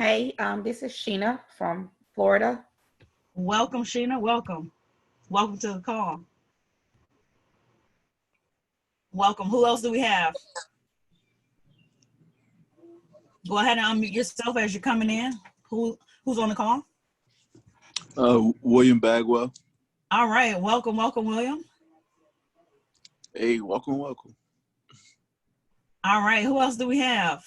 Hey, this is Sheena from Florida. Welcome, Sheena. Welcome. Welcome to the call. Welcome. Who else do we have? Go ahead and unmute yourself as you're coming in. Who's on the call? William Bagwell. All right. Welcome, William. Hey, welcome. All right. Who else do we have?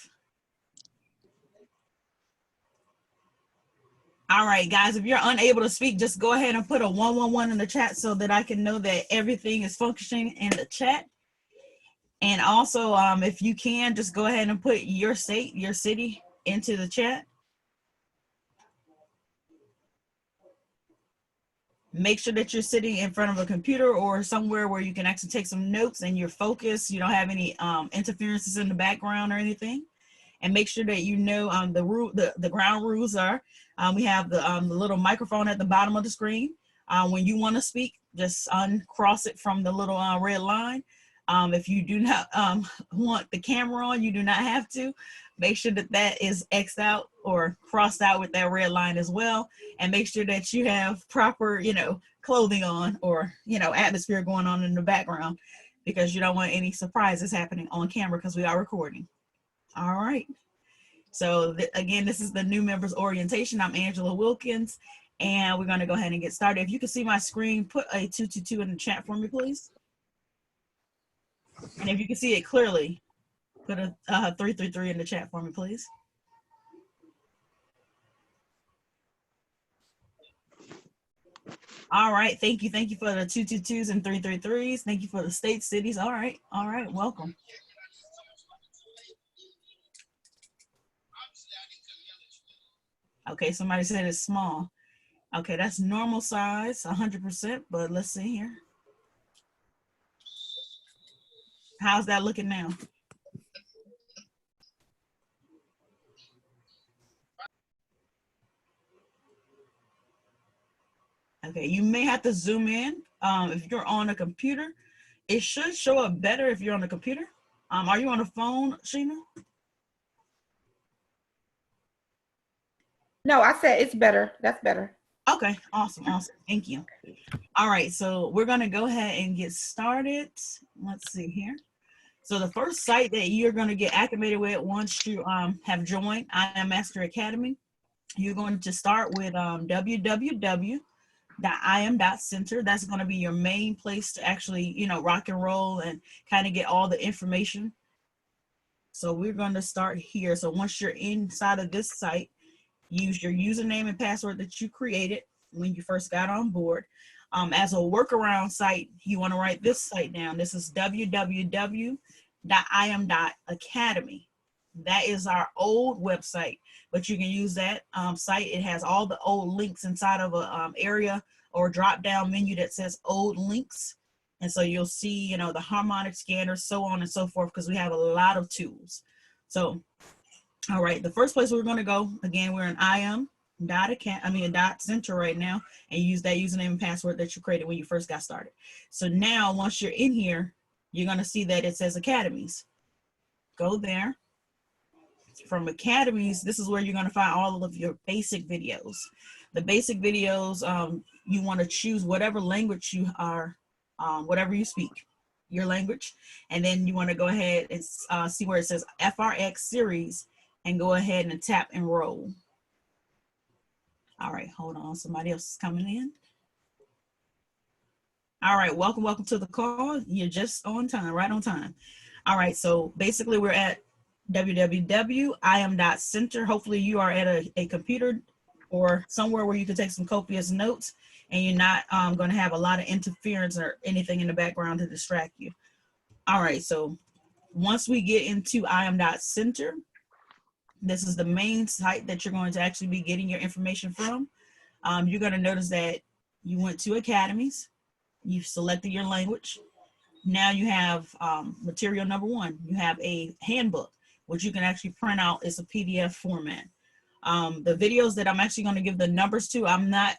All right, guys, if you're unable to speak, just go ahead and put a 111 in the chat so that I can know that everything is functioning in the chat. And also, if you can, just go ahead and put your state, your city into the chat. Make sure that you're sitting in front of a computer or somewhere where you can actually take some notes and you're focused. You don't have any interferences in the background or anything. And make sure that you know the ground rules are, we have the little microphone at the bottom of the screen. When you want to speak, just uncross it from the little red line. If you do not want the camera on, you do not have to. Make sure that that is X'd out or crossed out with that red line as well. And make sure that you have proper, clothing on or, atmosphere going on in the background, because you don't want any surprises happening on camera because we are recording. All right. So again, this is the new members orientation. I'm Angela Wilkins, and we're going to go ahead and get started. If you can see my screen, put a 222 in the chat for me, please. And if you can see it clearly, put a 333 in the chat for me, please. All right. Thank you. Thank you for the 222s and 333s. Thank you for the states, cities. All right. All right. Welcome. Okay, somebody said it's small. Okay, that's normal size, 100%, but let's see here. How's that looking now? Okay, you may have to zoom in. If you're on a computer, it should show up better if you're on a computer. Are you on a phone, Sheena? No, I said it's better. That's better. Okay, awesome. Thank you. All right, so we're gonna go ahead and get started. Let's see here. So the first site that you're gonna get activated with once you have joined I Am Master Academy, you're going to start with www.iam.center. That's gonna be your main place to actually, rock and roll and kind of get all the information. So we're gonna start here. So once you're inside of this site, use your username and password that you created when you first got on board. As a workaround site, you want to write this site down. This is www.iam.academy. That is our old website, but you can use that site. It has all the old links inside of a area or drop down menu that says old links. And so you'll see, the harmonic scanner, so on and so forth, because we have a lot of tools. So all right, the first place we're going to go, again, we're in iam.center right now, and use that username and password that you created when you first got started. So now, once you're in here, you're going to see that it says Academies. Go there. From Academies, this is where you're going to find all of your basic videos. The basic videos, you want to choose whatever language you are, whatever you speak, your language, and then you want to go ahead and see where it says FRX series, and go ahead and tap enroll. All right, hold on, somebody else is coming in. All right, welcome to the call. You're just on time, right on time. All right, so basically we're at www.iam.center. Hopefully you are at a computer or somewhere where you can take some copious notes and you're not going to have a lot of interference or anything in the background to distract you. All right, so once we get into iam.center, this is the main site that you're going to actually be getting your information from. You're going to notice that you went to Academies. You've selected your language. Now you have material number 1. You have a handbook, which you can actually print out. It's a PDF format. The videos that I'm actually going to give the numbers to, I'm not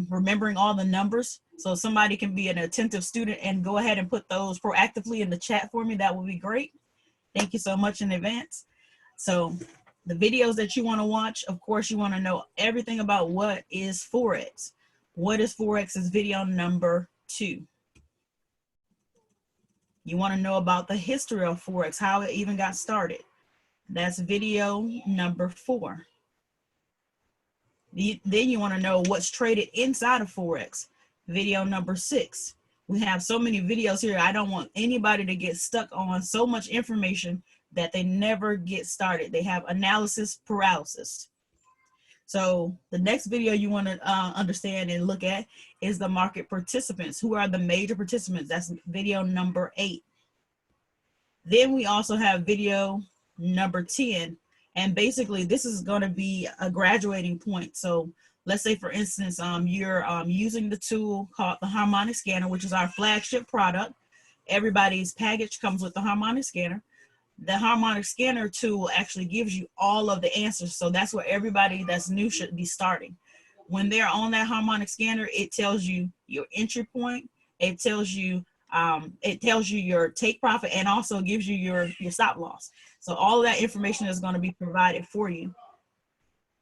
remembering all the numbers. So somebody can be an attentive student and go ahead and put those proactively in the chat for me. That would be great. Thank you so much in advance. So The videos that you want to watch, of course, you want to know everything about what is Forex. What is Forex is video number 2. You want to know about the history of Forex, how it even got started. That's video number 4. Then you want to know what's traded inside of Forex. Video number 6. We have so many videos here. I don't want anybody to get stuck on so much information that they never get started. They have analysis paralysis. So the next video you want to understand and look at is the market participants. Who are the major participants? That's video number 8. Then we also have video number 10. And basically this is going to be a graduating point. So let's say, for instance, you're using the tool called the harmonic scanner, which is our flagship product. Everybody's package comes with the harmonic scanner. The harmonic scanner tool actually gives you all of the answers. So that's where everybody that's new should be starting. When they're on that harmonic scanner, it tells you your entry point. It tells you your take profit, and also gives you your stop loss. So all of that information is going to be provided for you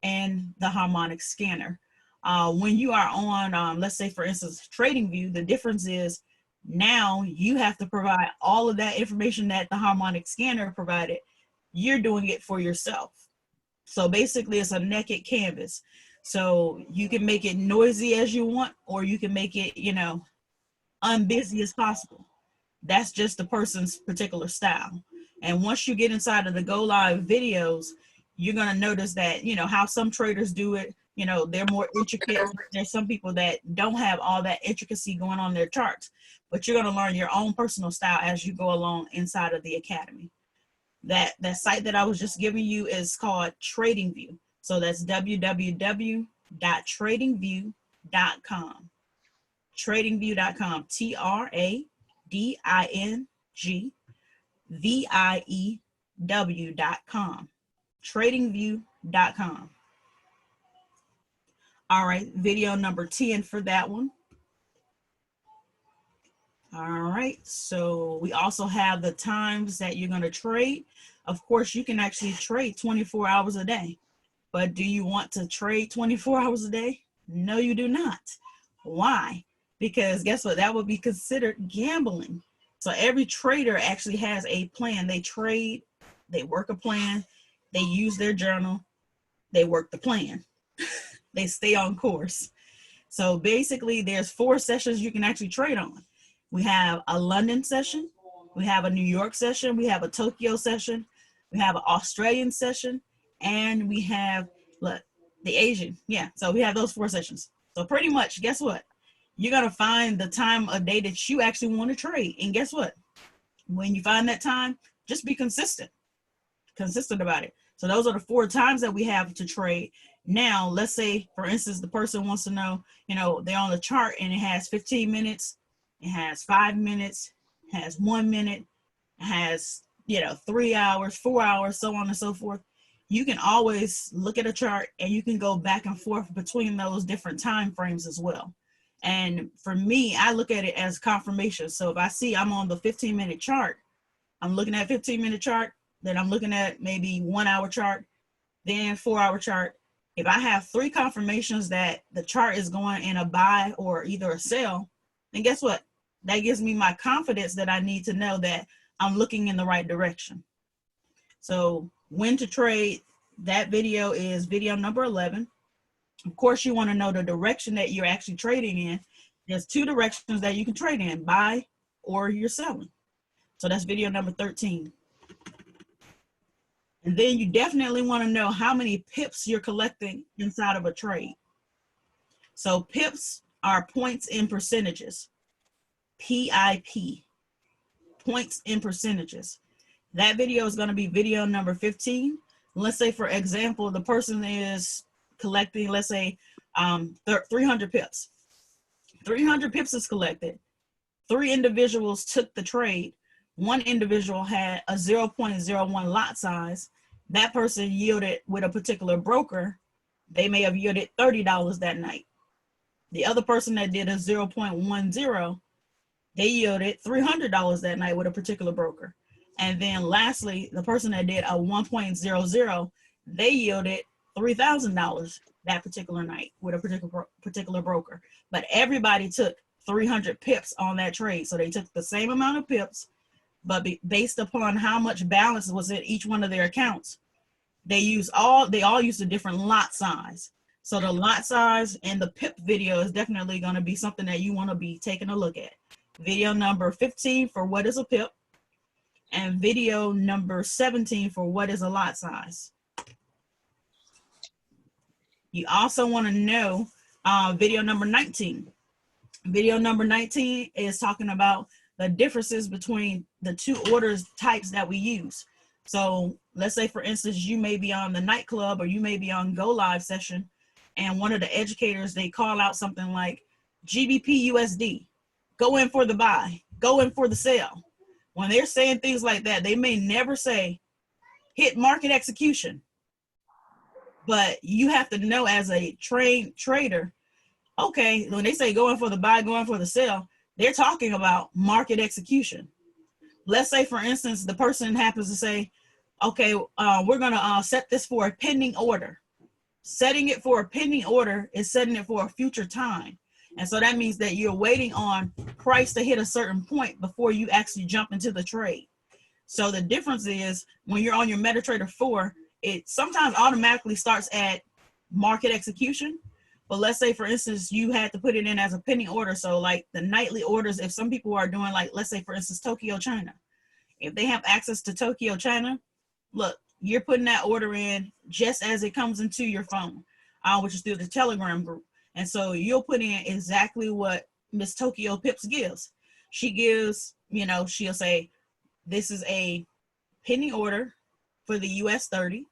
and the harmonic scanner. When you are on, let's say, for instance, TradingView, the difference is now you have to provide all of that information that the harmonic scanner provided. You're doing it for yourself. So basically it's a naked canvas. So you can make it noisy as you want, or you can make it, unbusy as possible. That's just the person's particular style. And once you get inside of the Go Live videos, you're going to notice that, how some traders do it, they're more intricate. There's some people that don't have all that intricacy going on their charts, but you're going to learn your own personal style as you go along inside of the academy. That site that I was just giving you is called TradingView. So that's www.tradingview.com. TradingView.com, TradingView.com, TradingView.com. All right, video number 10 for that one. All right, so we also have the times that you're going to trade. Of course, you can actually trade 24 hours a day, but do you want to trade 24 hours a day? No, you do not. Why? Because guess what? That would be considered gambling. So every trader actually has a plan. They trade, they work a plan, they use their journal, they work the plan. They stay on course. So basically there's 4 sessions you can actually trade on. We have a London session, we have a New York session, we have a Tokyo session, we have an Australian session, and we have the Asian. Yeah, so we have those 4 sessions. So pretty much, guess what? You're going to find the time of day that you actually want to trade. And guess what? When you find that time, just be consistent about it. So those are the 4 times that we have to trade. Now, let's say, for instance, the person wants to know, they're on the chart and it has 15 minutes, it has 5 minutes, it has 1 minute, it has, 3 hours, 4 hours, so on and so forth. You can always look at a chart and you can go back and forth between those different time frames as well. And for me, I look at it as confirmation. So if I see I'm on the 15-minute chart, I'm looking at 15-minute chart, then I'm looking at maybe 1 hour chart, then 4 hour chart. If I have 3 confirmations that the chart is going in a buy or either a sell, then guess what? That gives me my confidence that I need to know that I'm looking in the right direction. So when to trade, that video is video number 11. Of course, you want to know the direction that you're actually trading in. There's 2 directions that you can trade in, buy or you're selling. So that's video number 13. And then you definitely want to know how many pips you're collecting inside of a trade. So pips are points in percentages. PIP, points in percentages. That video is going to be video number 15. Let's say, for example, the person is collecting, let's say, 300 pips. 300 pips is collected. 3 individuals took the trade. 1 individual had a 0.01 lot size. That person yielded with a particular broker. They may have yielded $30 that night. The other person that did a 0.10, they yielded $300 that night with a particular broker. And then lastly, the person that did a 1.00, they yielded $3,000 that particular night with a particular broker. But everybody took 300 pips on that trade. So they took the same amount of pips, but based upon how much balance was in each one of their accounts, they all used a different lot size. So the lot size and the pip video is definitely going to be something that you want to be taking a look at. Video number 15 for what is a pip, and video number 17 for what is a lot size. You also want to know video number 19. Video number 19 is talking about the differences between the two orders types that we use. So let's say, for instance, you may be on the nightclub or you may be on Go Live session, and one of the educators, they call out something like GBP USD, go in for the buy, go in for the sell. When they're saying things like that, they may never say hit market execution. But you have to know as a trained trader, okay, when they say going for the buy, going for the sell, they're talking about market execution. Let's say, for instance, the person happens to say, okay, we're going to set this for a pending order. Setting it for a pending order is setting it for a future time. And so that means that you're waiting on price to hit a certain point before you actually jump into the trade. So the difference is when you're on your MetaTrader 4, it sometimes automatically starts at market execution. But let's say, for instance, you had to put it in as a pending order. So like the nightly orders, if some people are doing, like, let's say, for instance, Tokyo, China. If they have access to Tokyo, China, look, you're putting that order in just as it comes into your phone, which is through the Telegram group. And so you'll put in exactly what Miss Tokyo Pips gives. She gives, you know, she'll say, this is a pending order for the US 30.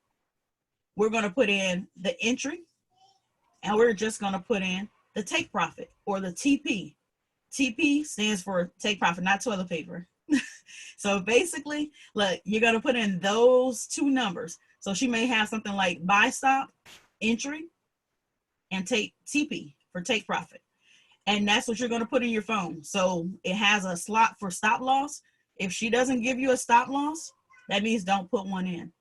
We're going to put in the entry, and we're just going to put in the take profit, or the TP. TP stands for take profit, not toilet paper. So basically, look, you're going to put in those two numbers. So she may have something like buy stop, entry, and take TP for take profit. And that's what you're going to put in your phone. So it has a slot for stop loss. If she doesn't give you a stop loss, that means don't put one in.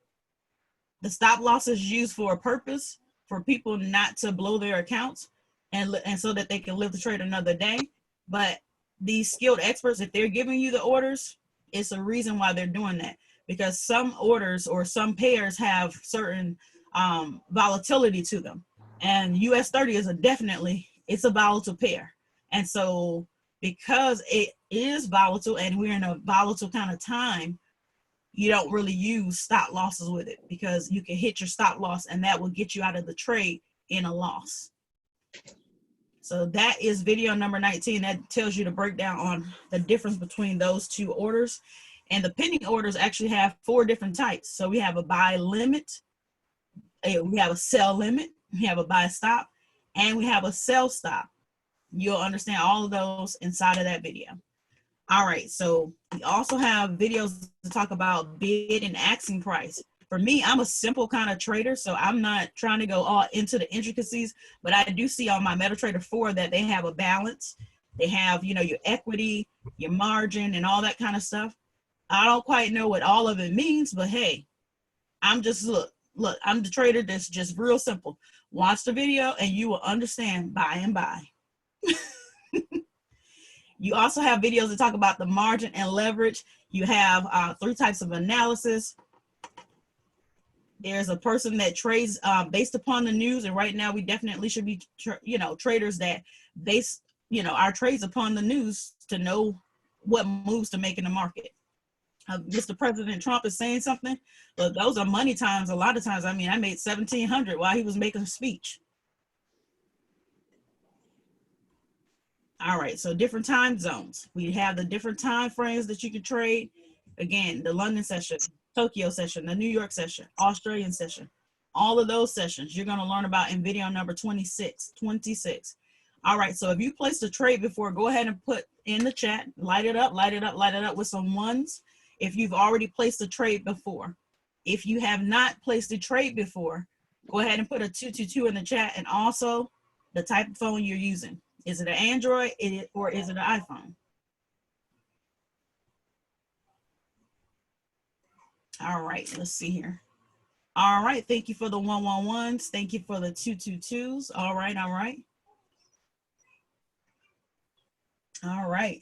The stop loss is used for a purpose, for people not to blow their accounts and so that they can live the trade another day. But these skilled experts, if they're giving you the orders, it's a reason why they're doing that, because some orders or some pairs have certain volatility to them. And US 30 is it's a volatile pair. And so because it is volatile and we're in a volatile kind of time, you don't really use stop losses with it, because you can hit your stop loss and that will get you out of the trade in a loss. So that is video number 19. That tells you the breakdown on the difference between those two orders. And the pending orders actually have 4 different types. So we have a buy limit, we have a sell limit, we have a buy stop, and we have a sell stop. You'll understand all of those inside of that video. All right, so we also have videos to talk about bid and asking price. For me, I'm a simple kind of trader, so I'm not trying to go all into the intricacies, but I do see on my MetaTrader 4 that they have a balance. They have, you know, your equity, your margin, and all that kind of stuff. I don't quite know what all of it means, but hey, I'm just, look, I'm the trader that's just real simple. Watch the video and you will understand buy and buy. You also have videos that talk about the margin and leverage. You have 3 types of analysis. There's a person that trades based upon the news, and right now we definitely should be, traders that base, our trades upon the news to know what moves to make in the market. Mr. President Trump is saying something, but those are money times. A lot of times, I mean, I made 1,700 while he was making a speech. All right, so different time zones. We have the different time frames that you can trade. Again, the London session, Tokyo session, the New York session, Australian session. All of those sessions you're going to learn about in video number 26. All right, so if you placed a trade before, go ahead and put in the chat, light it up with some ones. If you've already placed a trade before. If you have not placed a trade before, go ahead and put a 222 in the chat, and also the type of phone you're using. Is it an Android or is it an iPhone? All right, let's see here. All right. Thank you for the 111s. Thank you for the 222s. All right. All right. All right.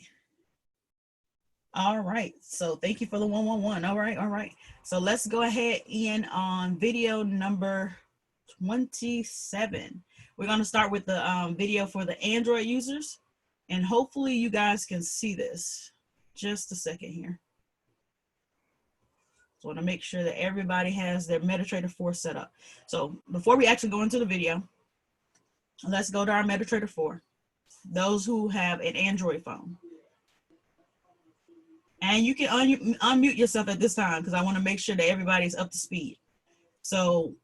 All right. So thank you for the 111. All right. All right. So let's go ahead and on video number 27. We're going to start with the video for the Android users. And hopefully you guys can see this. Just a second here. So I want to make sure that everybody has their MetaTrader 4 set up. So before we actually go into the video, let's go to our MetaTrader 4. Those who have an Android phone. And you can unmute yourself at this time because I want to make sure that everybody's up to speed. So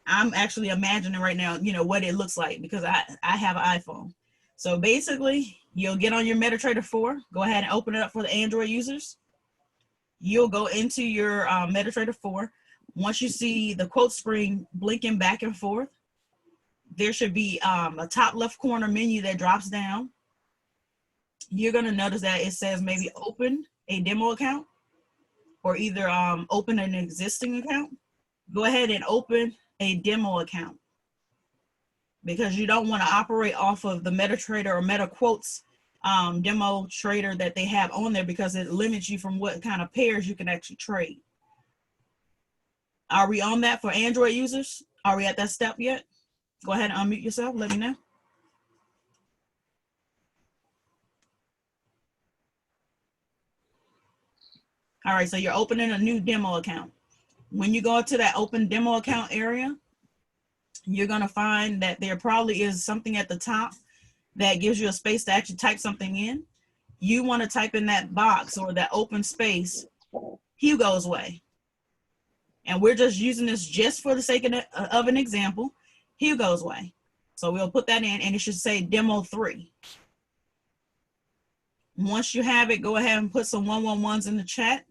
I'm actually imagining right now, you know, what it looks like because I have an iPhone. So basically, you'll get on your MetaTrader 4. Go ahead and open it up for the Android users. You'll go into your MetaTrader 4. Once you see the quote screen blinking back and forth, there should be a top left corner menu that drops down. You're going to notice that it says maybe open a demo account or either open an existing account. Go ahead and open a demo account because you don't want to operate off of the MetaTrader or MetaQuotes demo trader that they have on there because it limits you from what kind of pairs you can actually trade. Are we on that for Android users? Are we at that step yet? Go ahead and unmute yourself. Let me know. All right, so you're opening a new demo account. When you go to that open demo account area, you're going to find that there probably is something at the top that gives you a space to actually type something in. You want to type in that box or that open space, Hugo's Way. And we're just using this just for the sake of an example, Hugo's Way. So we'll put that in and it should say demo 3. Once you have it, go ahead and put some 111s in the chat.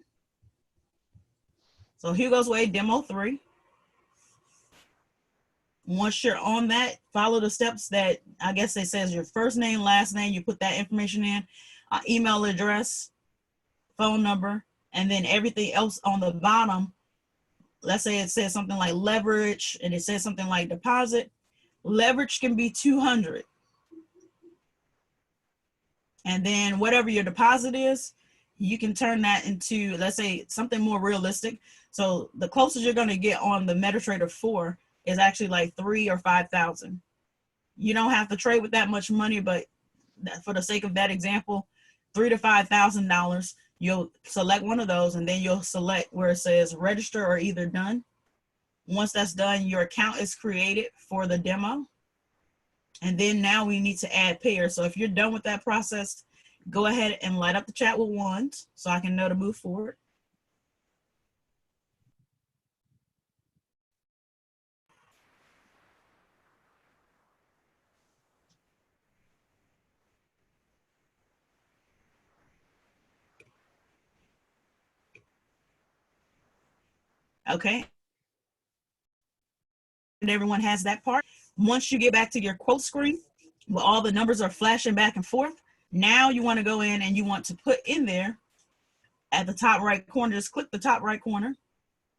So Hugo's Way, demo 3. Once you're on that, follow the steps that I guess it says your first name, last name, you put that information in, email address, phone number, and then everything else on the bottom. Let's say it says something like leverage and it says something like deposit. Leverage can be 200. And then whatever your deposit is, you can turn that into, let's say, something more realistic. So the closest you're going to get on the MetaTrader 4 is actually like 3,000 or 5,000. You don't have to trade with that much money, but for the sake of that example, $3,000 to $5,000, you'll select one of those and then you'll select where it says register or either done. Once that's done, your account is created for the demo. And then now we need to add pairs. So if you're done with that process, go ahead and light up the chat with ones so I can know to move forward. Okay. And everyone has that part. Once you get back to your quote screen, where all the numbers are flashing back and forth, now you want to go in and you want to put in there at the top right corner, just click the top right corner,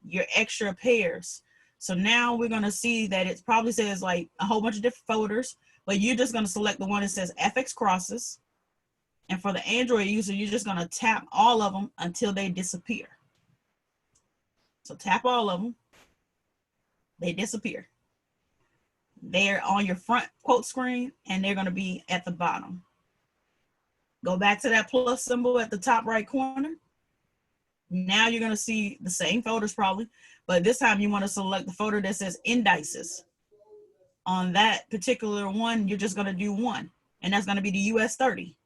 your extra pairs. So now we're going to see that it probably says like a whole bunch of different folders, but you're just going to select the one that says FX crosses. And for the Android user, you're just going to tap all of them until they disappear. So tap all of them. They disappear. They're on your front quote screen and they're going to be at the bottom. Go back to that plus symbol at the top right corner. Now you're going to see the same folders probably, but this time you want to select the folder that says indices. On that particular one, you're just going to do one, and that's going to be the US 30.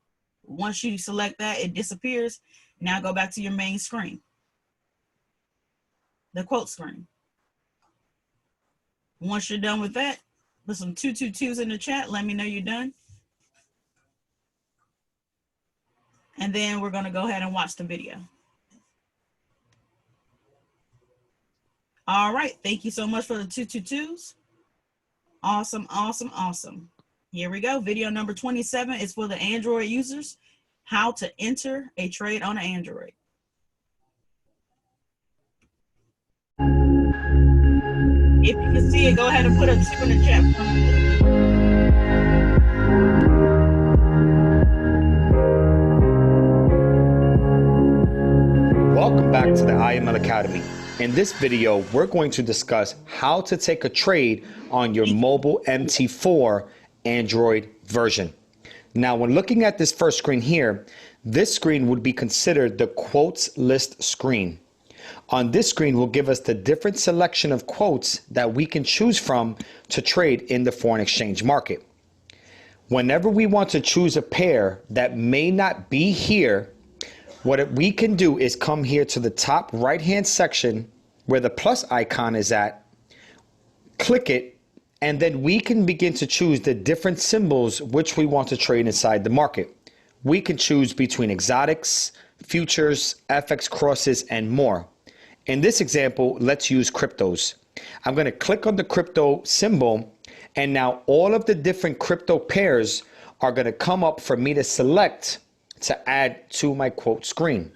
Once you select that, it disappears. Now go back to your main screen, the quote screen. Once you're done with that, put some 222s in the chat. Let me know you're done. And then we're going to go ahead and watch the video. All right. Thank you so much for the 222s. Awesome, awesome, awesome. Here we go. Video number 27 is for the Android users. How to enter a trade on an Android. If you can see it, go ahead and put a 2 in the chat. Welcome back to the IML Academy. In this video, we're going to discuss how to take a trade on your mobile MT4 Android version. Now, when looking at this first screen here, this screen would be considered the quotes list screen. On this screen will give us the different selection of quotes that we can choose from to trade in the foreign exchange market. Whenever we want to choose a pair that may not be here, what we can do is come here to the top right hand section where the plus icon is at, click it, and then we can begin to choose the different symbols which we want to trade inside the market. We can choose between exotics, futures, FX crosses, and more. In this example, let's use cryptos. I'm going to click on the crypto symbol, and now all of the different crypto pairs are going to come up for me to select to add to my quote screen.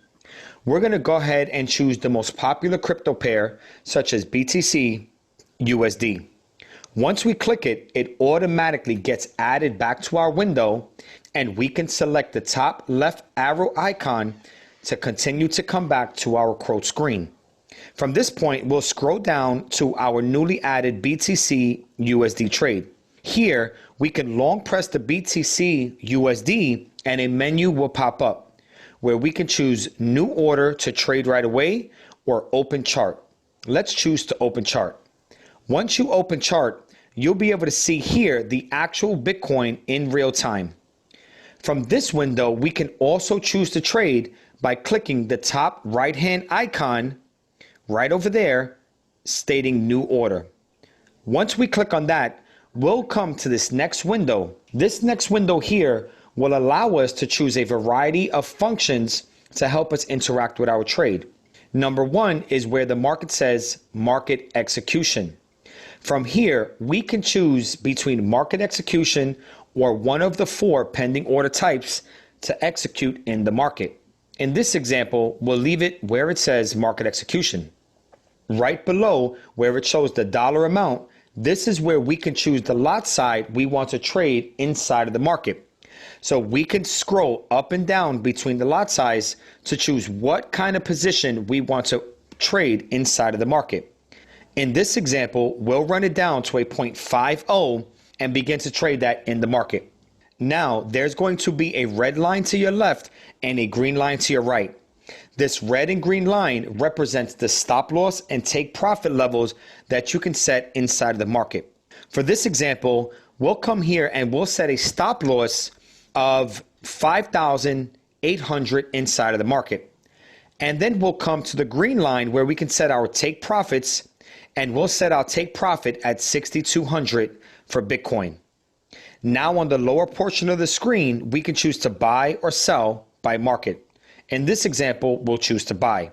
We're going to go ahead and choose the most popular crypto pair, such as BTC USD. Once we click it, it automatically gets added back to our window, and we can select the top left arrow icon to continue to come back to our quote screen. From this point, we'll scroll down to our newly added BTC USD trade. Here, we can long press the BTC USD and a menu will pop up where we can choose new order to trade right away or open chart. Let's choose to open chart. Once you open chart, you'll be able to see here the actual Bitcoin in real time. From this window, we can also choose to trade by clicking the top right hand icon right over there stating new order. Once we click on that, we'll come to this next window. This next window here will allow us to choose a variety of functions to help us interact with our trade. Number one is where the market says market execution. From here, we can choose between market execution or one of the 4 pending order types to execute in the market. In this example, we'll leave it where it says market execution. Right below where it shows the dollar amount, this is where we can choose the lot side we want to trade inside of the market. So we can scroll up and down between the lot size to choose what kind of position we want to trade inside of the market. In this example, we'll run it down to a 0.50 and begin to trade that in the market. Now, there's going to be a red line to your left and a green line to your right. This red and green line represents the stop loss and take profit levels that you can set inside of the market. For this example, we'll come here and we'll set a stop loss of 5,800 inside of the market. And then we'll come to the green line where we can set our take profits, and we'll set our take profit at 6,200 for Bitcoin. Now on the lower portion of the screen, we can choose to buy or sell by market. In this example, we'll choose to buy.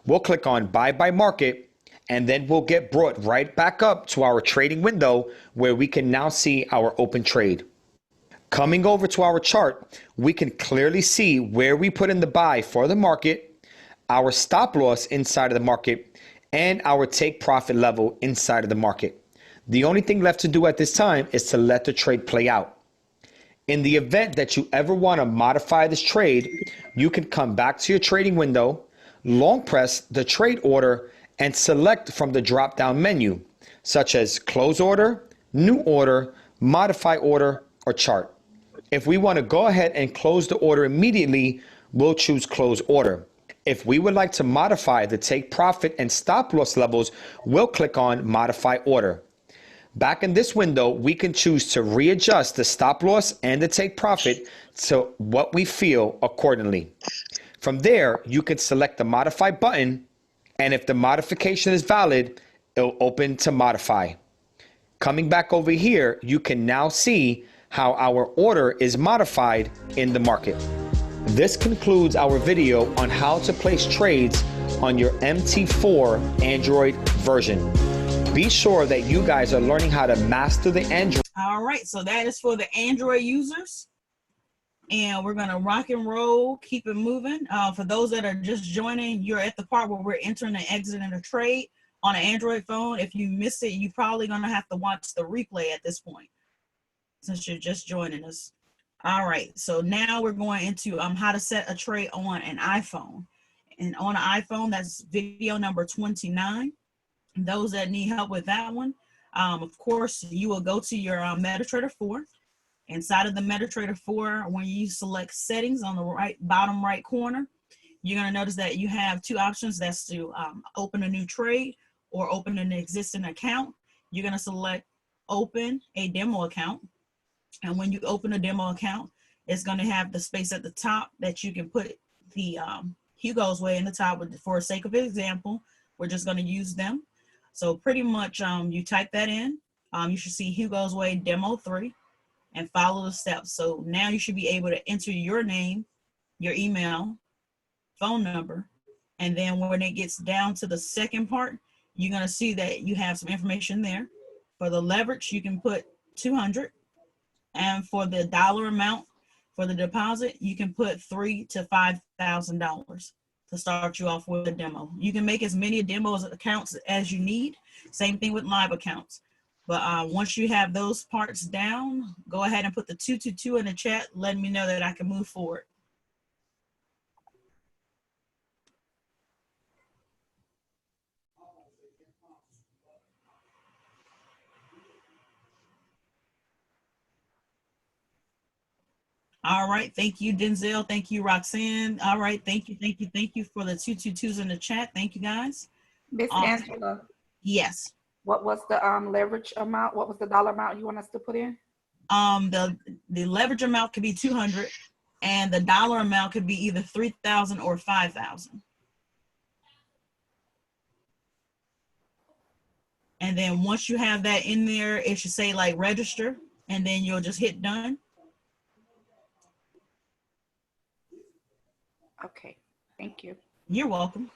We'll click on buy by market, and then we'll get brought right back up to our trading window where we can now see our open trade. Coming over to our chart, we can clearly see where we put in the buy for the market, our stop loss inside of the market, and our take profit level inside of the market. The only thing left to do at this time is to let the trade play out. In the event that you ever want to modify this trade, you can come back to your trading window, long press the trade order, and select from the drop down menu, such as close order, new order, modify order, or chart. If we want to go ahead and close the order immediately, we'll choose close order. If we would like to modify the take profit and stop loss levels, we'll click on modify order. Back in this window, we can choose to readjust the stop loss and the take profit to what we feel accordingly. From there, you can select the modify button, and if the modification is valid, it'll open to modify. Coming back over here, you can now see how our order is modified in the market. This concludes our video on how to place trades on your MT4 Android version. Be sure that you guys are learning how to master the Android. All right, so that is for the Android users. And we're gonna rock and roll, keep it moving. For those that are just joining, you're at the part where we're entering and exiting a trade. on an Android phone, if you missed it, you're probably going to have to watch the replay at this point, since you're just joining us. All right, so now we're going into how to set a trade on an iPhone. And on an iPhone, that's video number 29. Those that need help with that one, of course, you will go to your MetaTrader 4. Inside of the MetaTrader 4, when you select settings on the bottom right corner, you're going to notice that you have two options. That's to open a new trade or open an existing account. You're going to select open a demo account. And when you open a demo account, it's going to have the space at the top that you can put the Hugo's Way in the top. For sake of example, we're just going to use them. So pretty much you type that in. You should see Hugo's Way Demo 3 and follow the steps. So now you should be able to enter your name, your email, phone number, and then when it gets down to the second part, you're going to see that you have some information there. For the leverage, you can put 200. And for the dollar amount for the deposit, you can put $3,000 to $5,000 to start you off with a demo. You can make as many demos accounts as you need. Same thing with live accounts. But once you have those parts down, go ahead and put the 222 in the chat, letting me know that I can move forward. All right, thank you, Denzel. Thank you, Roxanne. All right, thank you for the 222s in the chat. Thank you, guys. Miss Angela, Yes. what was the leverage amount? What was the dollar amount you want us to put in? The leverage amount could be 200, and the dollar amount could be either 3,000 or 5,000. And then once you have that in there, it should say like register, and then you'll just hit done. Okay, thank you. You're welcome.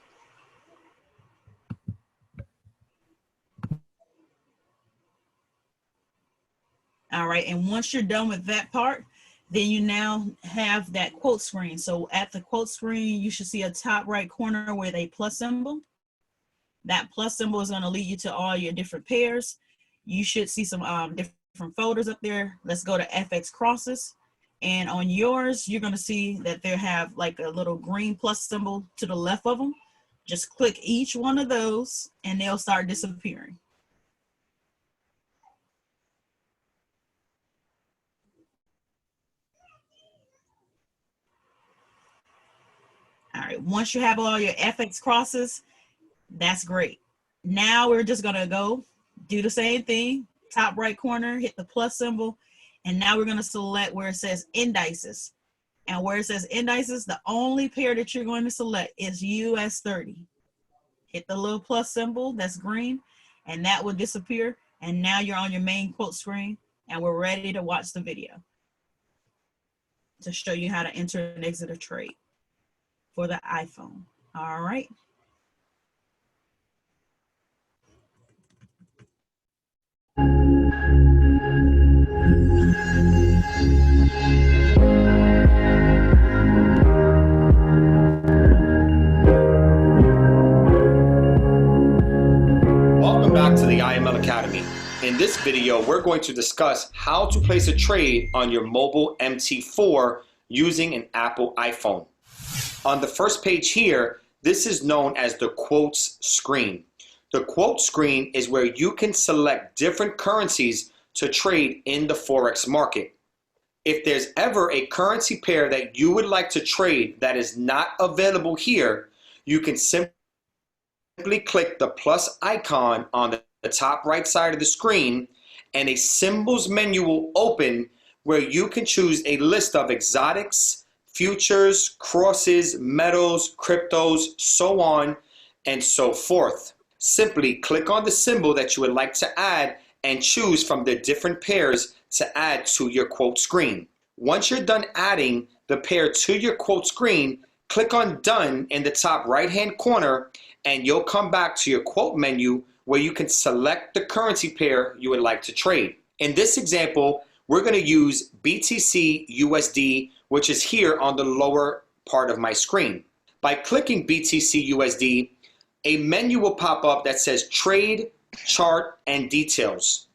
All right, and once you're done with that part, then you now have that quote screen. So at the quote screen, you should see a top right corner with a plus symbol. That plus symbol is going to lead you to all your different pairs. You should see some different folders up there. Let's go to FX crosses. And on yours, you're going to see that they have like a little green plus symbol to the left of them. Just click each one of those and they'll start disappearing. All right, once you have all your FX crosses, that's great. Now we're just going to go do the same thing. Top right corner, hit the plus symbol. And now we're going to select where it says indices. And where it says indices, the only pair that you're going to select is US 30. Hit the little plus symbol that's green, and that will disappear. And now you're on your main quote screen, and we're ready to watch the video to show you how to enter and exit a trade for the iPhone. All right. Welcome back to the IML Academy. In this video, we're going to discuss how to place a trade on your mobile MT4 using an Apple iPhone. On the first page here, this is known as the quotes screen. The quote screen is where you can select different currencies to trade in the Forex market. If there's ever a currency pair that you would like to trade that is not available here, you can simply click the plus icon on the top right side of the screen, and a symbols menu will open where you can choose a list of exotics, futures, crosses, metals, cryptos, so on and so forth. Simply click on the symbol that you would like to add and choose from the different pairs to add to your quote screen. Once you're done adding the pair to your quote screen, click on done in the top right hand corner and you'll come back to your quote menu where you can select the currency pair you would like to trade. In this example, we're going to use BTC USD, which is here on the lower part of my screen. By clicking BTC USD, a menu will pop up that says Trade, Chart, and Details.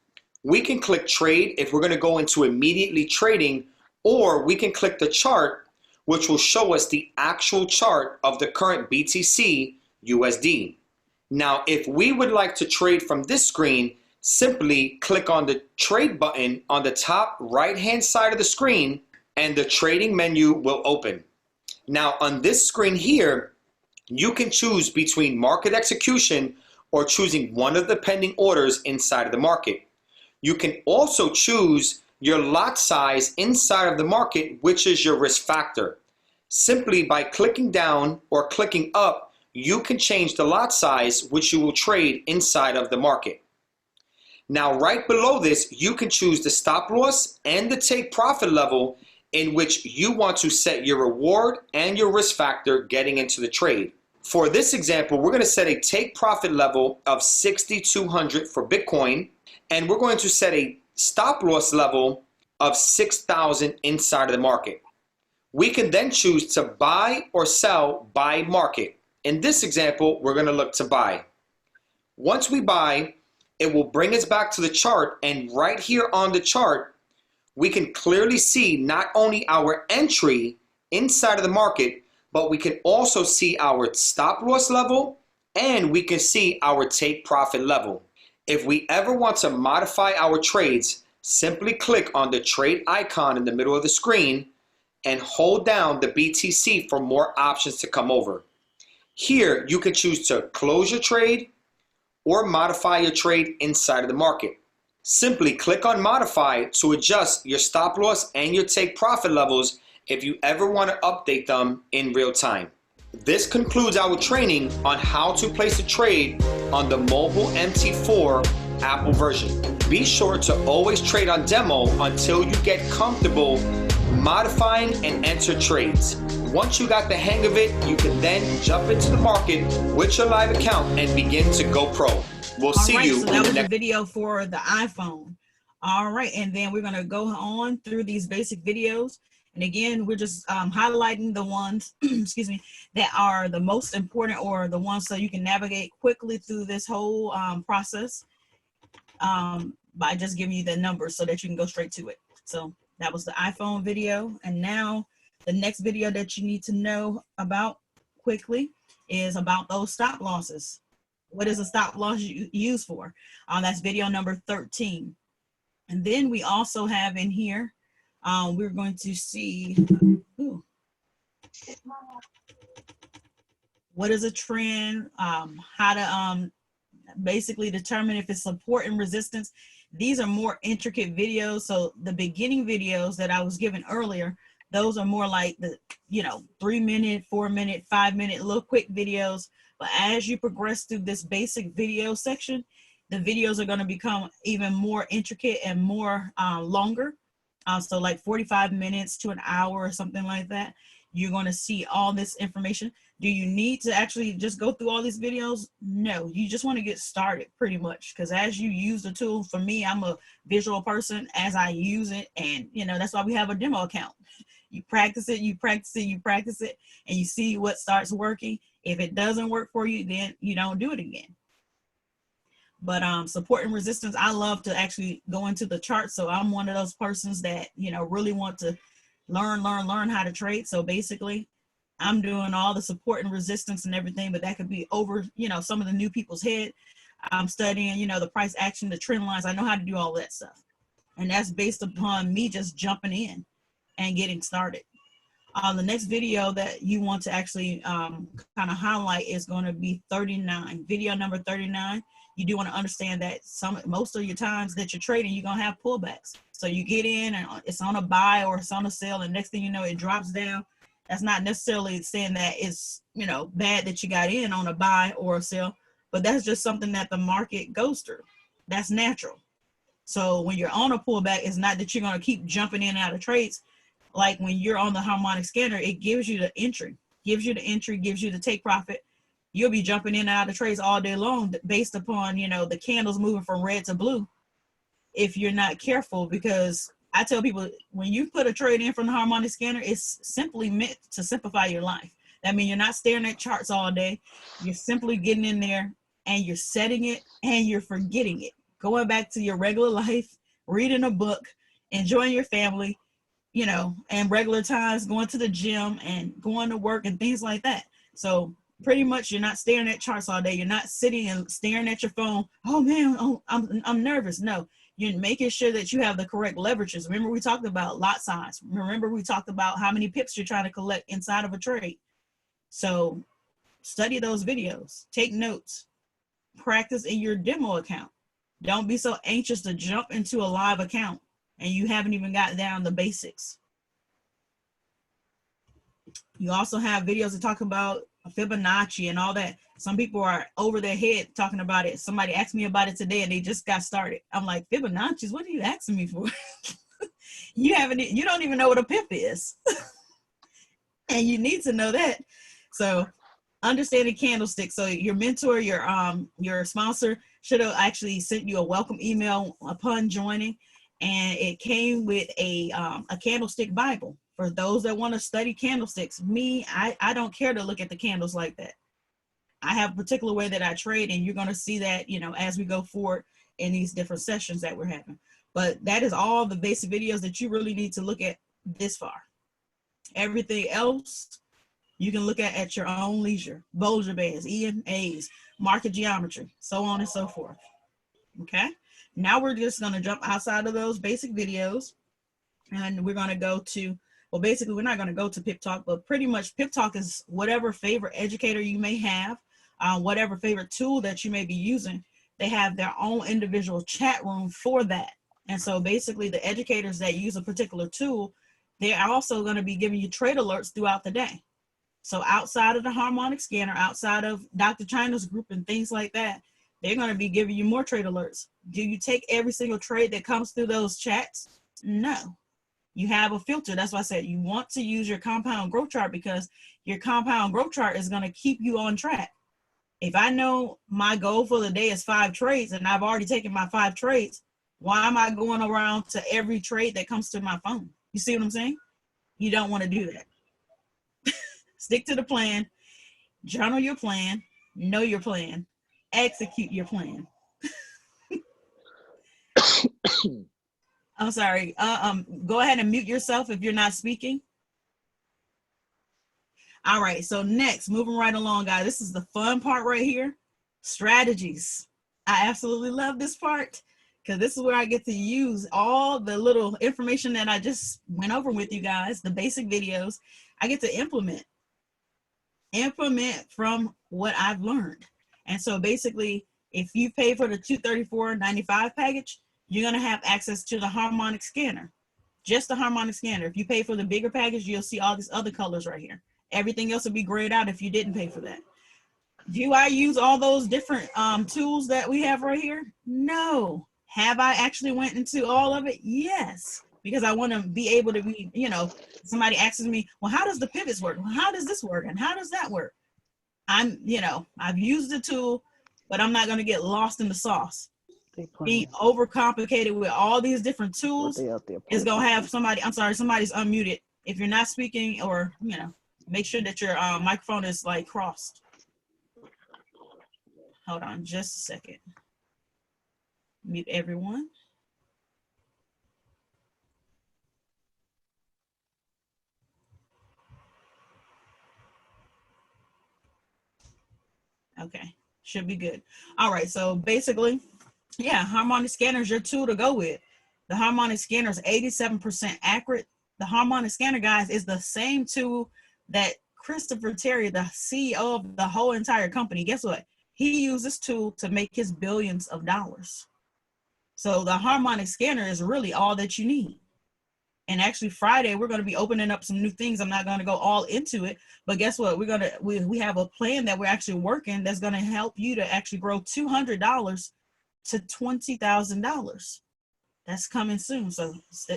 We can click Trade if we're going to go into immediately trading, or we can click the chart, which will show us the actual chart of the current BTC USD. Now, if we would like to trade from this screen, simply click on the Trade button on the top right-hand side of the screen, and the trading menu will open. Now, on this screen here, you can choose between market execution or choosing one of the pending orders inside of the market. You can also choose your lot size inside of the market, which is your risk factor. Simply by clicking down or clicking up, you can change the lot size which you will trade inside of the market. Now, right below this, you can choose the stop loss and the take profit level in which you want to set your reward and your risk factor getting into the trade. For this example, we're going to set a take profit level of 6,200 for Bitcoin, and we're going to set a stop loss level of 6,000 inside of the market. We can then choose to buy or sell by market. In this example, we're going to look to buy. Once we buy, it will bring us back to the chart, and right here on the chart, we can clearly see not only our entry inside of the market, but we can also see our stop loss level, and we can see our take profit level. If we ever want to modify our trades, simply click on the trade icon in the middle of the screen and hold down the BTC for more options to come over. Here, you can choose to close your trade or modify your trade inside of the market. Simply click on modify to adjust your stop loss and your take profit levels if you ever want to update them in real time. This concludes our training on how to place a trade on the mobile MT4 Apple version. Be sure to always trade on demo until you get comfortable modifying and enter trades. Once you got the hang of it, you can then jump into the market with your live account and begin to go pro. We'll see you. So that was the video for the iPhone. All right, and then we're gonna go on through these basic videos. And again, we're just highlighting the ones, excuse me, that are the most important, or the ones so you can navigate quickly through this whole process by just giving you the numbers so that you can go straight to it. So that was the iPhone video. And now the next video that you need to know about quickly is about those stop losses. What is a stop loss used for? That's video number 13. And then we also have in here, we're going to see what is a trend, how to basically determine if it's support and resistance. These are more intricate videos. So the beginning videos that I was given earlier, those are more like the 3-minute, 4-minute, 5-minute little quick videos. But as you progress through this basic video section, the videos are going to become even more intricate and more longer. So like 45 minutes to an hour or something like that. You're going to see all this information. Do you need to actually just go through all these videos? No, you just want to get started pretty much, because as you use the tool, for me, I'm a visual person. As I use it, and that's why we have a demo account. You practice it, you practice it, you practice it, and you see what starts working. If it doesn't work for you, then you don't do it again. But support and resistance, I love to actually go into the chart. So I'm one of those persons that, really want to learn how to trade. So basically, I'm doing all the support and resistance and everything, but that could be over, some of the new people's head. I'm studying, the price action, the trend lines. I know how to do all that stuff. And that's based upon me just jumping in and getting started. The next video that you want to actually kind of highlight is going to be 39, video number 39. You do want to understand that most of your times that you're trading, you're going to have pullbacks. So you get in and it's on a buy or it's on a sell, and next thing you know, it drops down. That's not necessarily saying that it's, bad that you got in on a buy or a sell, but that's just something that the market goes through. That's natural. So when you're on a pullback, it's not that you're going to keep jumping in and out of trades. Like when you're on the harmonic scanner, it gives you the entry, gives you the take profit. You'll be jumping in and out of trades all day long based upon, the candles moving from red to blue if you're not careful. Because I tell people, when you put a trade in from the harmonic scanner, it's simply meant to simplify your life. That means you're not staring at charts all day. You're simply getting in there and you're setting it and you're forgetting it. Going back to your regular life, reading a book, enjoying your family, you know, and regular times, going to the gym and going to work and things like that. So pretty much you're not staring at charts all day. You're not sitting and staring at your phone. Oh man, oh, I'm nervous. No, you're making sure that you have the correct leverages. Remember we talked about lot size. Remember we talked about how many pips you're trying to collect inside of a trade. So study those videos, take notes, practice in your demo account. Don't be so anxious to jump into a live account and you haven't even got down the basics. You also have videos that talk about Fibonacci and all that. Some people are over their head talking about it. Somebody asked me about it today and they just got started. I'm like, Fibonacci's, what are you asking me for? You don't even know what a pip is. And you need to know that. So understanding candlesticks. So your mentor, your sponsor should have actually sent you a welcome email upon joining, and it came with a candlestick Bible for those that want to study candlesticks. Me, I don't care to look at the candles like that. I have a particular way that I trade, and you're going to see that, you know, as we go forward in these different sessions that we're having. But that is all the basic videos that you really need to look at this far. Everything else you can look at your own leisure. Bollinger Bands, EMAs, market geometry, so on and so forth. Okay, now we're just going to jump outside of those basic videos, and we're going to go to, well, basically we're not going to go to Pip Talk, but pretty much Pip Talk is whatever favorite educator you may have, whatever favorite tool that you may be using. They have their own individual chat room for that. And so basically the educators that use a particular tool, they're also going to be giving you trade alerts throughout the day. So outside of the harmonic scanner, outside of Dr. China's group and things like that, they're going to be giving you more trade alerts. Do you take every single trade that comes through those chats? No. You have a filter. That's why I said you want to use your compound growth chart, because your compound growth chart is going to keep you on track. If I know my goal for the day is 5 trades and I've already taken my 5 trades, why am I going around to every trade that comes to my phone? You see what I'm saying? You don't want to do that. Stick to the plan, journal your plan, know your plan, execute your plan. I'm sorry. Go ahead and mute yourself if you're not speaking. All right, so next, moving right along, guys. This is the fun part right here. Strategies. I absolutely love this part because this is where I get to use all the little information that I just went over with you guys, the basic videos. I get to implement from what I've learned. And so basically, if you pay for the $234.95 package, you're going to have access to the harmonic scanner, just the harmonic scanner. If you pay for the bigger package, you'll see all these other colors right here. Everything else will be grayed out if you didn't pay for that. Do I use all those different tools that we have right here? No. Have I actually went into all of it? Yes. Because I want to be able to be, you know, somebody asks me, well, how does the pivots work? Well, how does this work? And how does that work? You know, I've used the tool, but I'm not going to get lost in the sauce. Being overcomplicated with all these different tools is going to have somebody, I'm sorry, somebody's unmuted. If you're not speaking, or, you know, make sure that your microphone is like crossed. Hold on just a second. Mute everyone. Okay, should be good. All right, so basically, yeah, harmonic scanner is your tool to go with. The harmonic scanner is 87% accurate. The harmonic scanner, guys, is the same tool that Christopher Terry, the CEO of the whole entire company, guess what? He used this tool to make his billions of dollars. So the harmonic scanner is really all that you need. And actually Friday, we're going to be opening up some new things. I'm not going to go all into it, but guess what? We have a plan that we're actually working that's going to help you to actually grow $200 to $20,000. That's coming soon. So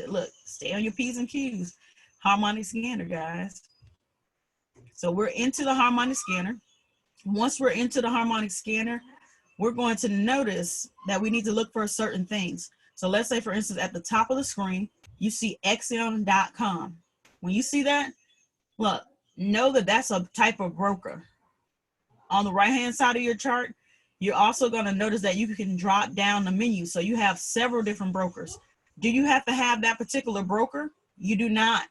look, stay on your P's and Q's. Harmonic scanner, guys. So we're into the harmonic scanner. Once we're into the harmonic scanner, we're going to notice that we need to look for certain things. So let's say, for instance, at the top of the screen, you see xm.com. When you see that, look, know that that's a type of broker. On the right-hand side of your chart, you're also going to notice that you can drop down the menu. So you have several different brokers. Do you have to have that particular broker? You do not.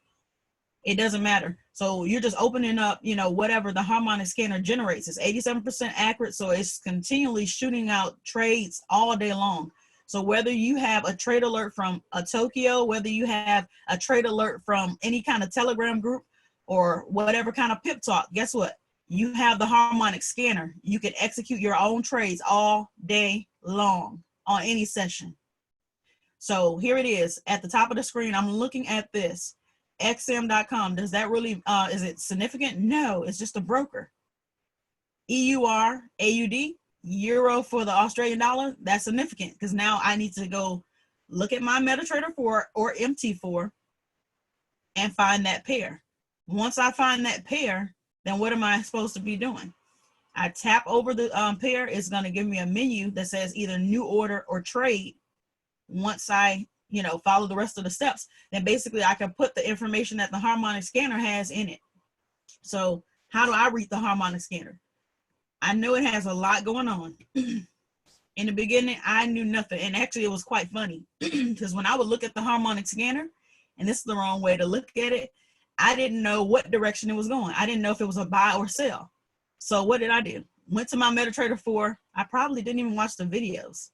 It doesn't matter. So you're just opening up, you know, whatever the harmonic scanner generates. It's 87% accurate. So it's continually shooting out trades all day long. So whether you have a trade alert from a Tokyo, whether you have a trade alert from any kind of Telegram group or whatever kind of pip talk, guess what? You have the harmonic scanner. You can execute your own trades all day long on any session. So here it is at the top of the screen. I'm looking at this xm.com. Does that really, is it significant? No, it's just a broker. EUR, AUD, euro for the Australian dollar. That's significant because now I need to go look at my MetaTrader 4 or MT4 and find that pair. Once I find that pair, then what am I supposed to be doing? I tap over the pair. It's going to give me a menu that says either new order or trade. Once I, you know, follow the rest of the steps, then basically I can put the information that the harmonic scanner has in it. So how do I read the harmonic scanner? I know it has a lot going on. In the beginning, I knew nothing. And actually it was quite funny because when I would look at the harmonic scanner, and this is the wrong way to look at it, I didn't know what direction it was going. I didn't know if it was a buy or sell. So what did I do? Went to my MetaTrader 4. I probably didn't even watch the videos.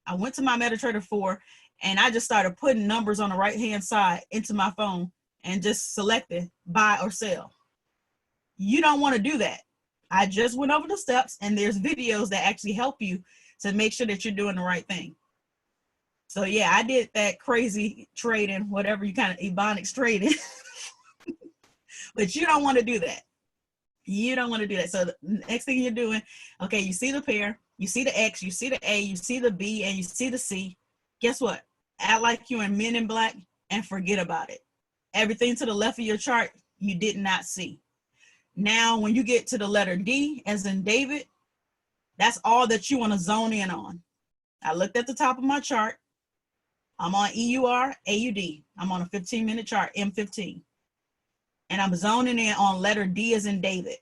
I went to my MetaTrader 4 and I just started putting numbers on the right-hand side into my phone and just selected buy or sell. You don't want to do that. I just went over the steps and there's videos that actually help you to make sure that you're doing the right thing. So yeah, I did that crazy trading, whatever you kind of ebonics trading. But you don't want to do that. You don't want to do that. So the next thing you're doing, okay, you see the pair, you see the X, you see the A, you see the B, and you see the C. Guess what? Act like you're in Men in Black and forget about it. Everything to the left of your chart, you did not see. Now, when you get to the letter D, as in David, that's all that you want to zone in on. I looked at the top of my chart. I'm on EUR, AUD. I'm on a 15-minute chart, M15. And I'm zoning in on letter D as in David.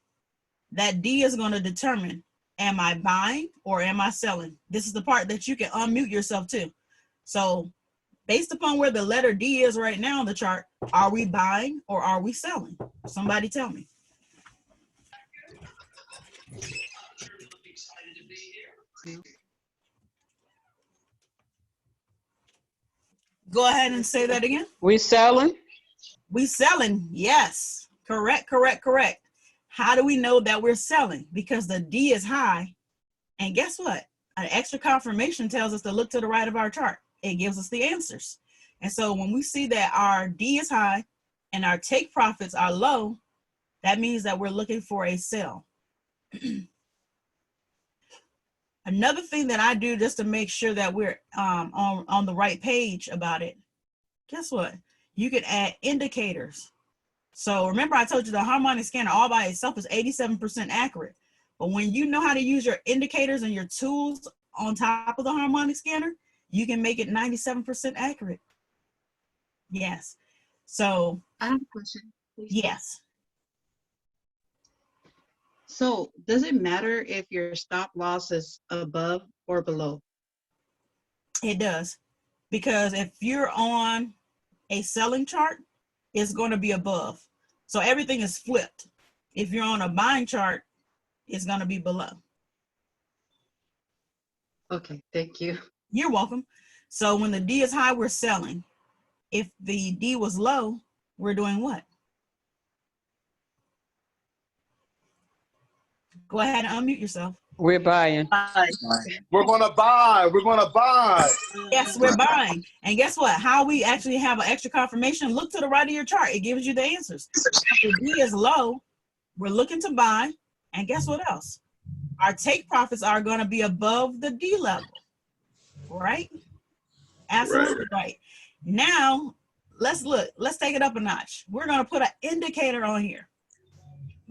That D is going to determine, am I buying or am I selling? This is the part that you can unmute yourself to. So based upon where the letter D is right now on the chart, are we buying or are we selling? Somebody tell me. Go ahead and say that again. We selling? We selling, yes. Correct, correct, correct. How do we know that we're selling? Because the D is high. And guess what? An extra confirmation tells us to look to the right of our chart. It gives us the answers. And so when we see that our D is high and our take profits are low, that means that we're looking for a sell. Another thing that I do just to make sure that we're on the right page about it, guess what? You can add indicators. So remember I told you the harmonic scanner all by itself is 87% accurate. But when you know how to use your indicators and your tools on top of the harmonic scanner, you can make it 97% accurate. Yes. So I have a question, please. Yes. So does it matter if your stop loss is above or below? It does. Because if you're on a selling chart, it's going to be above. So everything is flipped. If you're on a buying chart, it's going to be below. Okay, thank you. You're welcome. So when the D is high, we're selling. If the D was low, we're doing what? Go ahead and unmute yourself. We're buying. We're gonna buy. We're gonna buy. Yes, we're buying. And guess what? How we actually have an extra confirmation, look to the right of your chart. It gives you the answers. If the D is low, we're looking to buy. And guess what else? Our take profits are going to be above the D level, right? Absolutely right. Now, let's look. Let's take it up a notch. We're going to put an indicator on here.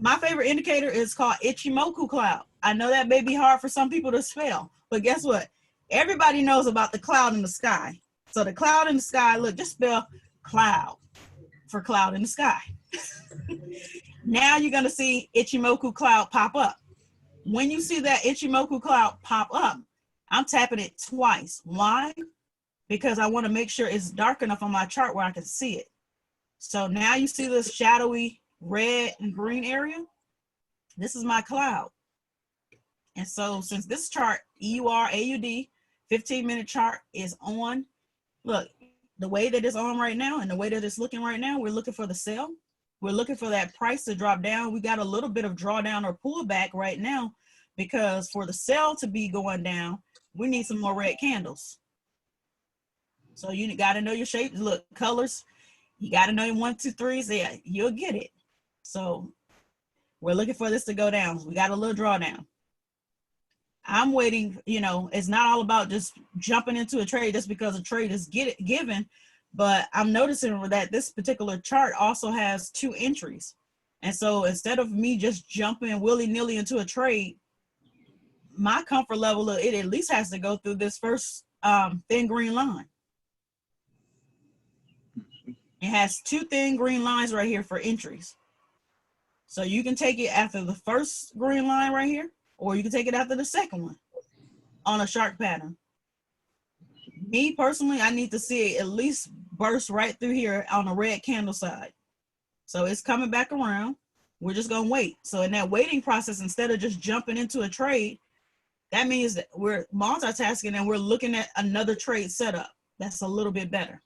My favorite indicator is called Ichimoku cloud. I know that may be hard for some people to spell, but guess what? Everybody knows about the cloud in the sky. So the cloud in the sky, look, just spell cloud for cloud in the sky. Now you're going to see Ichimoku cloud pop up. When you see that Ichimoku cloud pop up, I'm tapping it twice. Why? Because I want to make sure it's dark enough on my chart where I can see it. So now you see this shadowy red and green area. This is my cloud. And so since this chart, EUR, AUD, 15-minute chart is on, look, the way that it's on right now and the way that it's looking right now, we're looking for the sell. We're looking for that price to drop down. We got a little bit of drawdown or pullback right now because for the sell to be going down, we need some more red candles. So you got to know your shapes. Look, colors, you got to know your 1, 2, 3s. Yeah, you'll get it. So we're looking for this to go down. We got a little drawdown. I'm waiting, you know, it's not all about just jumping into a trade just because a trade is given, but I'm noticing that this particular chart also has 2 entries. And so instead of me just jumping willy-nilly into a trade, my comfort level of it at least has to go through this first thin green line. It has 2 thin green lines right here for entries. So you can take it after the first green line right here, or you can take it after the second one on a shark pattern. Me personally, I need to see it at least burst right through here on the red candle side. So it's coming back around. We're just gonna wait. So in that waiting process, instead of just jumping into a trade, that means that we're multitasking and we're looking at another trade setup. That's a little bit better.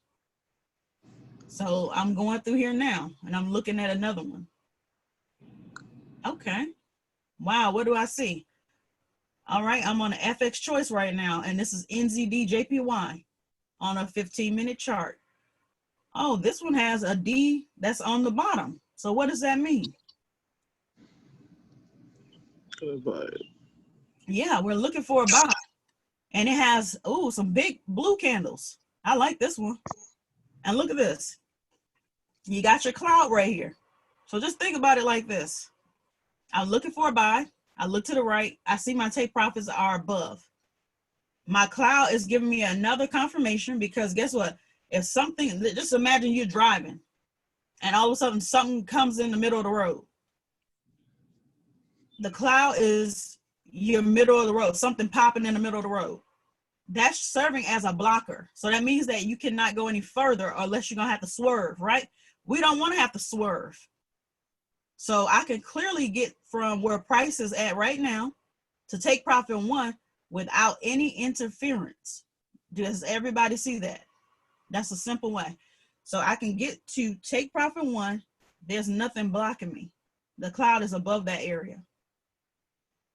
So I'm going through here now and I'm looking at another one. Okay. Wow, what do I see? All right, I'm on an FX choice right now, and this is NZD JPY on a 15-minute chart. Oh, this one has a D that's on the bottom. So what does that mean? Yeah, we're looking for a buy. And it has, oh, some big blue candles. I like this one. And look at this. You got your cloud right here. So just think about it like this. I'm looking for a buy. I look to the right. I see my take profits are above. My cloud is giving me another confirmation because guess what? If something, just imagine you're driving and all of a sudden something comes in the middle of the road. The cloud is your middle of the road, something popping in the middle of the road. That's serving as a blocker. So that means that you cannot go any further unless you're going to have to swerve, right? We don't want to have to swerve. So I can clearly get from where price is at right now to take profit 1 without any interference. Does everybody see that? That's a simple way. So I can get to take profit 1. There's nothing blocking me. The cloud is above that area.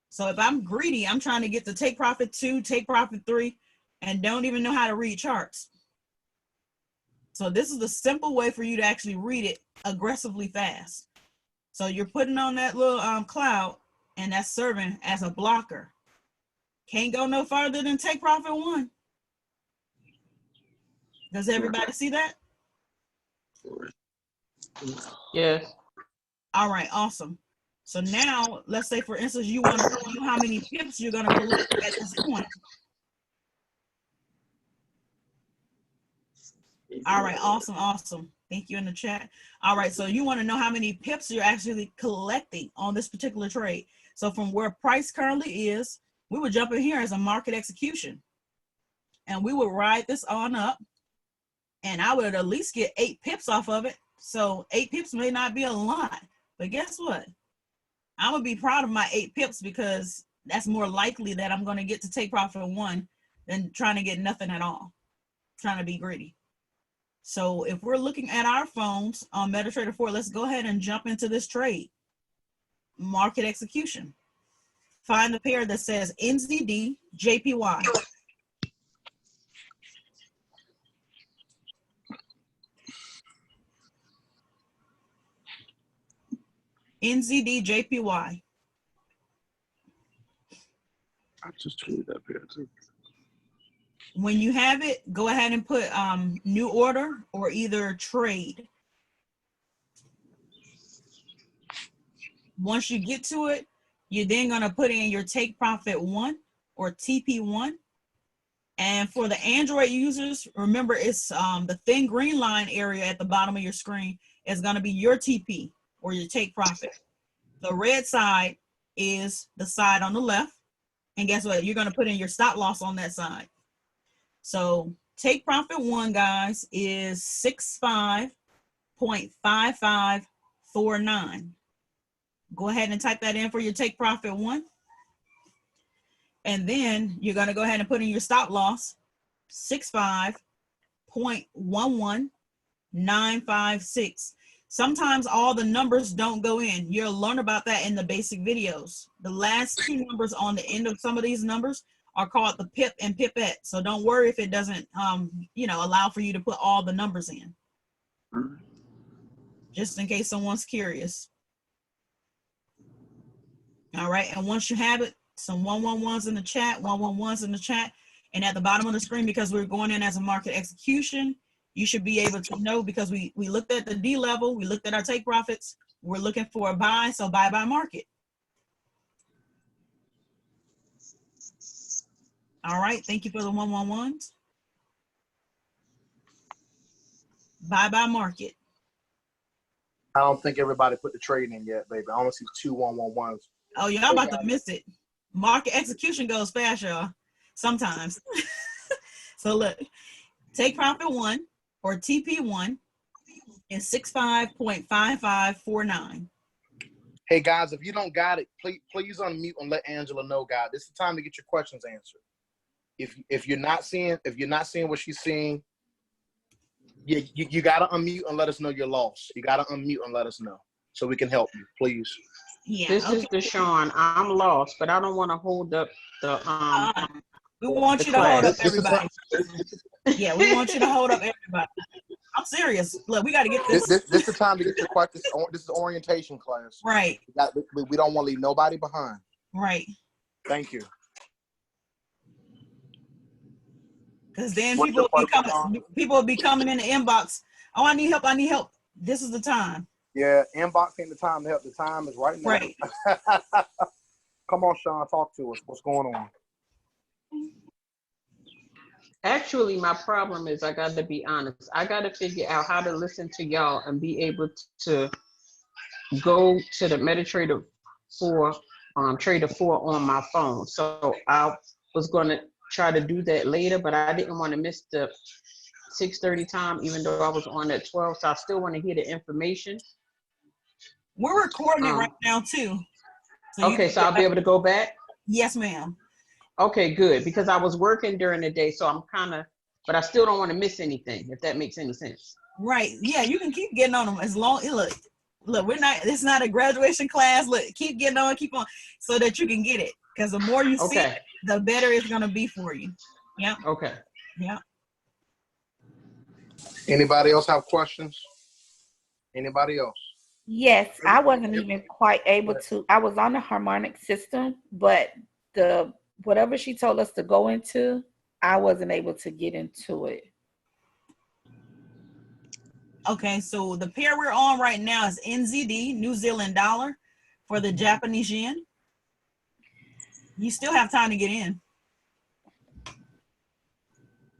So if I'm greedy, I'm trying to get to take profit 2, take profit 3, and don't even know how to read charts. So this is the simple way for you to actually read it aggressively fast. So you're putting on that little cloud, and that's serving as a blocker. Can't go no further than take profit 1. Does everybody see that? Yes. All right, awesome. So now, let's say, for instance, you want to know how many pips you're going to collect at this point. All right, awesome, awesome. Thank you in the chat. All right, so you want to know how many pips you're actually collecting on this particular trade. So from where price currently is, we would jump in here as a market execution. And we would ride this on up. And I would at least get 8 pips off of it. So 8 pips may not be a lot. But guess what? I'm going to be proud of my 8 pips because that's more likely that I'm going to get to take profit 1 than trying to get nothing at all. Trying to be greedy. So if we're looking at our phones on MetaTrader 4, let's go ahead and jump into this trade. Market execution. Find the pair that says NZD JPY. NZD JPY. I just traded that pair too. When you have it, go ahead and put new order or either trade. Once you get to it, you're then going to put in your take profit 1 or TP1. And for the Android users, remember it's the thin green line area at the bottom of your screen is going to be your TP. or your take profit. The red side is the side on the left. And guess what? You're going to put in your stop loss on that side. So take profit 1, guys, is 65.5549. Go ahead and type that in for your take profit 1. And then you're going to go ahead and put in your stop loss, 65.11956. Sometimes all the numbers don't go in. You'll learn about that in the basic videos. The last 2 numbers on the end of some of these numbers are called the pip and pipette. So don't worry if it doesn't, allow for you to put all the numbers in. Just in case someone's curious. All right, and once you have it, some 111s in the chat, 111s in the chat, and at the bottom of the screen, because we're going in as a market execution, you should be able to know, because we looked at the D level, we looked at our take profits, we're looking for a buy, so buy by market. All right, thank you for the 111s. Buy by market. I don't think everybody put the trade in yet, baby. I only see 2 111s. Oh, y'all about to miss it. Market execution goes fast, y'all. Sometimes. So look, take profit 1 or TP1 is 65.5549. Hey guys, if you don't got it, please unmute and let Angela know, guys. This is the time to get your questions answered. If you're not seeing what she's seeing, you gotta unmute and let us know you're lost. You gotta unmute and let us know so we can help you, please. Yeah. This is Deshawn. I'm lost, but I don't want to hold up the we want you to hold up everybody. Yeah, we want you to hold up everybody. I'm serious. Look, we got to get this. This is the time to get your questions. This is orientation class. Right. We don't want to leave nobody behind. Right. Thank you. Because then people will be coming in the inbox. Oh, I need help. I need help. This is the time. Yeah, inbox ain't the time to help. The time is right now. Right. Come on, Sean, talk to us. What's going on? Actually, my problem is, I got to be honest. I got to figure out how to listen to y'all and be able to go to the MetaTrader 4, Trader 4 on my phone. So I was going to try to do that later, but I didn't want to miss the 6:30 time, even though I was on at 12. So I still want to hear the information. We're recording it right now too. So okay, so I'll be able to go back? Yes, ma'am. Okay, good, because I was working during the day, so I'm but I still don't want to miss anything, if that makes any sense. Right. Yeah, you can keep getting on them as long. Look, it's not a graduation class. Look, keep getting on, keep on, so that you can get it. Because the more you see it, the better it's going to be for you. Yeah. Okay. Yeah. Anybody else have questions? Anybody else? Yes, I wasn't even quite able to. I was on the harmonic system, but whatever she told us to go into, I wasn't able to get into it. Okay, so the pair we're on right now is NZD, New Zealand dollar, for the Japanese yen. You still have time to get in.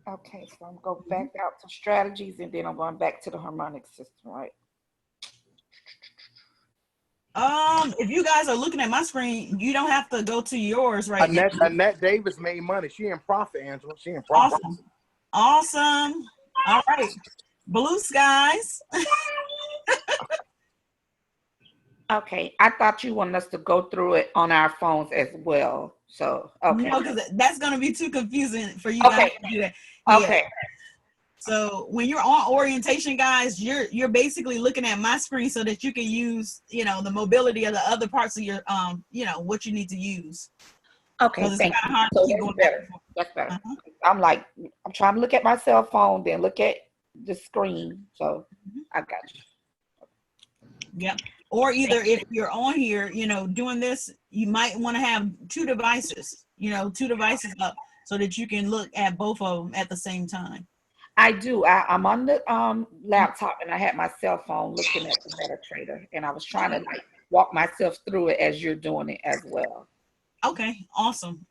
Okay, so I'm going back out to strategies, and then I'm going back to the harmonic system, right? If you guys are looking at my screen, you don't have to go to yours right now. Annette Davis made money. She in profit, Angela. She in profit. Awesome. All right. Blue skies. Okay, I thought you wanted us to go through it on our phones as well. So, okay. No, because that's going to be too confusing for you guys to do that. Yeah. Okay. So when you're on orientation, guys, you're basically looking at my screen so that you can use, the mobility of the other parts of your, what you need to use. Okay, thank you. So that's better. That's better. I'm trying to look at my cell phone, then look at the screen. So I got you. Yep. Or either if you're on here, doing this, you might want to have 2 devices, 2 devices up so that you can look at both of them at the same time. I do. I'm on the laptop, and I had my cell phone looking at the MetaTrader, and I was trying to walk myself through it as you're doing it as well. Okay, awesome.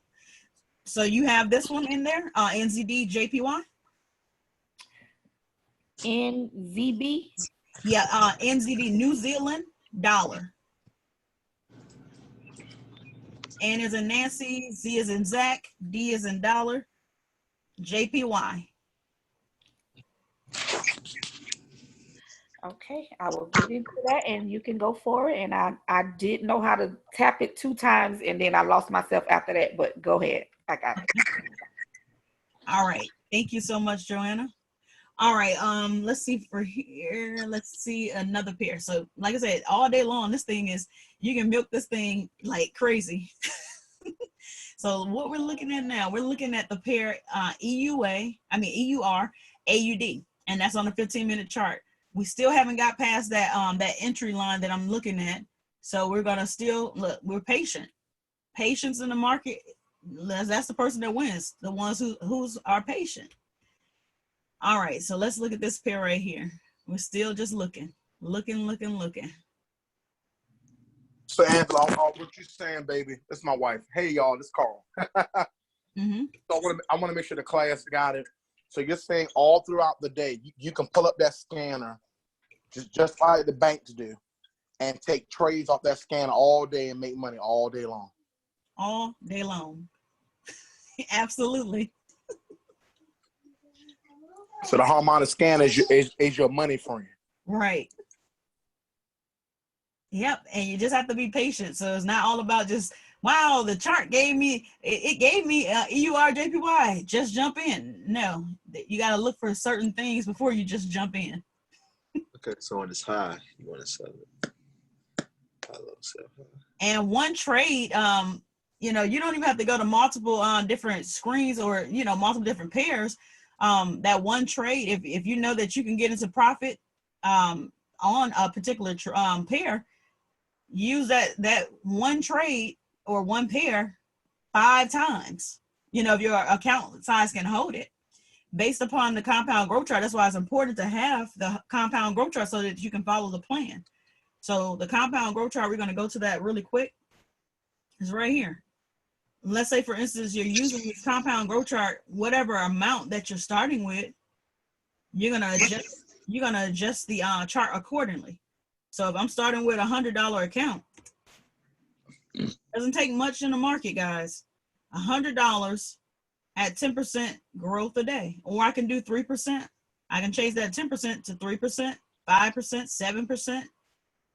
So you have this one in there, NZD JPY? NZB? Yeah, NZD New Zealand dollar. N is in Nancy, Z is in Zach, D is in dollar, JPY. Okay, I will get into that and you can go for it. And I did know how to tap it 2 times and then I lost myself after that, but go ahead. I got it. All right. Thank you so much, Joanna. All right. Let's see for here. Let's see another pair. So like I said, all day long, this thing is, you can milk this thing like crazy. So what we're looking at now, we're looking at the pair EUR, AUD, and that's on the 15-minute chart. We still haven't got past that that entry line that I'm looking at. So we're gonna still look, we're patient. Patience in the market, that's the person that wins, the ones who's are patient. All right, so let's look at this pair right here. We're still just looking. So Angela, what you saying, baby? This is my wife. Hey y'all, this is Carl. So I want to make sure the class got it. So you're saying all throughout the day, you can pull up that scanner, just like the banks do, and take trades off that scanner all day and make money all day long. All day long. Absolutely. So the harmonic scanner is your money friend. Right. Yep, and you just have to be patient. So it's not all about just, wow, the chart gave me, it gave me EUR JPY, just jump in. No, you got to look for certain things before you just jump in. Okay, so when it's high, you want to sell it. I love sell high. And one trade, you know, you don't even have to go to multiple different screens or, you know, multiple different pairs. That one trade, if you know that you can get into profit on a particular pair, use that one trade or one pair 5 times, you know, if your account size can hold it. Based upon the compound growth chart, that's why it's important to have the compound growth chart so that you can follow the plan. So the compound growth chart, we're going to go to that really quick. It's right here. Let's say, for instance, you're using this compound growth chart, whatever amount that you're starting with, you're going to adjust the chart accordingly. So if I'm starting with $100 account, doesn't take much in the market, guys. $100 at 10% growth a day, or I can do 3%. I can change that 10% to 3%, 5%, 7%,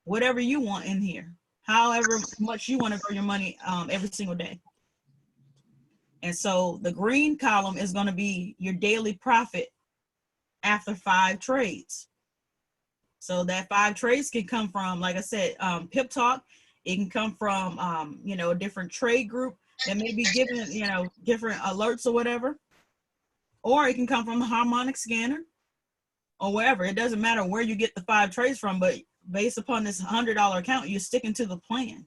whatever you want in here. However much you want to grow your money every single day. And so the green column is going to be your daily profit after 5 trades. So that 5 trades can come from, like I said, Pip Talk. It can come from, you know, a different trade group that may be giving, you know, different alerts or whatever. Or it can come from the harmonic scanner or wherever. It doesn't matter where you get the 5 trades from, but based upon this $100 account, you're sticking to the plan.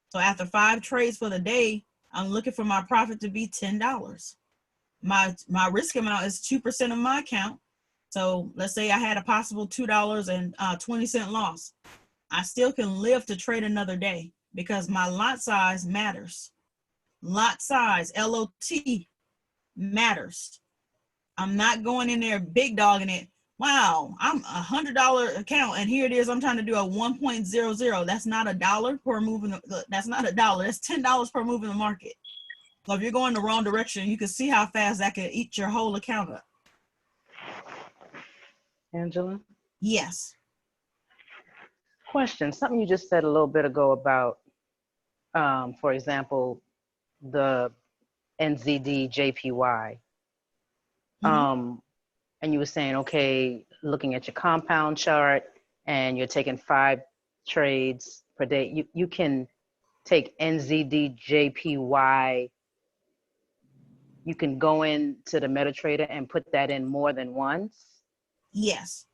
So after 5 trades for the day, I'm looking for my profit to be $10. My risk amount is 2% of my account. So let's say I had a possible $2.20 loss. I still can live to trade another day because my lot size matters. Lot size, LOT, matters. I'm not going in there big dogging it. Wow, I'm $100 account and here it is. I'm trying to do a 1.00. That's not $1 per move. That's not $1. That's $10 per move in the market. So if you're going the wrong direction, you can see how fast that can eat your whole account up. Angela? Yes. Question, something you just said a little bit ago about, for example, the NZD JPY. And you were saying, okay, looking at your compound chart and you're taking 5 trades per day, you can take NZD JPY. You can go into the MetaTrader and put that in more than once? Yes.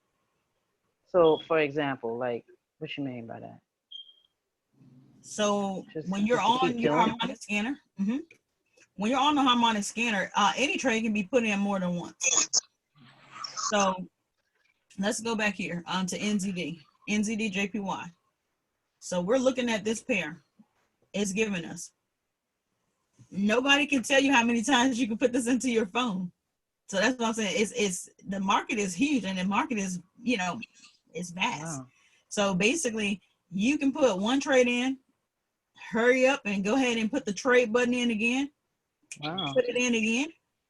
So for example, like, what you mean by that? So when you're on your harmonic scanner, when you're on the harmonic scanner, any trade can be put in more than once. So let's go back here onto NZD JPY. So we're looking at this pair. It's giving us. Nobody can tell you how many times you can put this into your phone. So that's what I'm saying. It's the market is huge and the market is, you know, it's vast. Wow. So basically, you can put one trade in, hurry up and go ahead and put the trade button in again. Wow. Put it in again.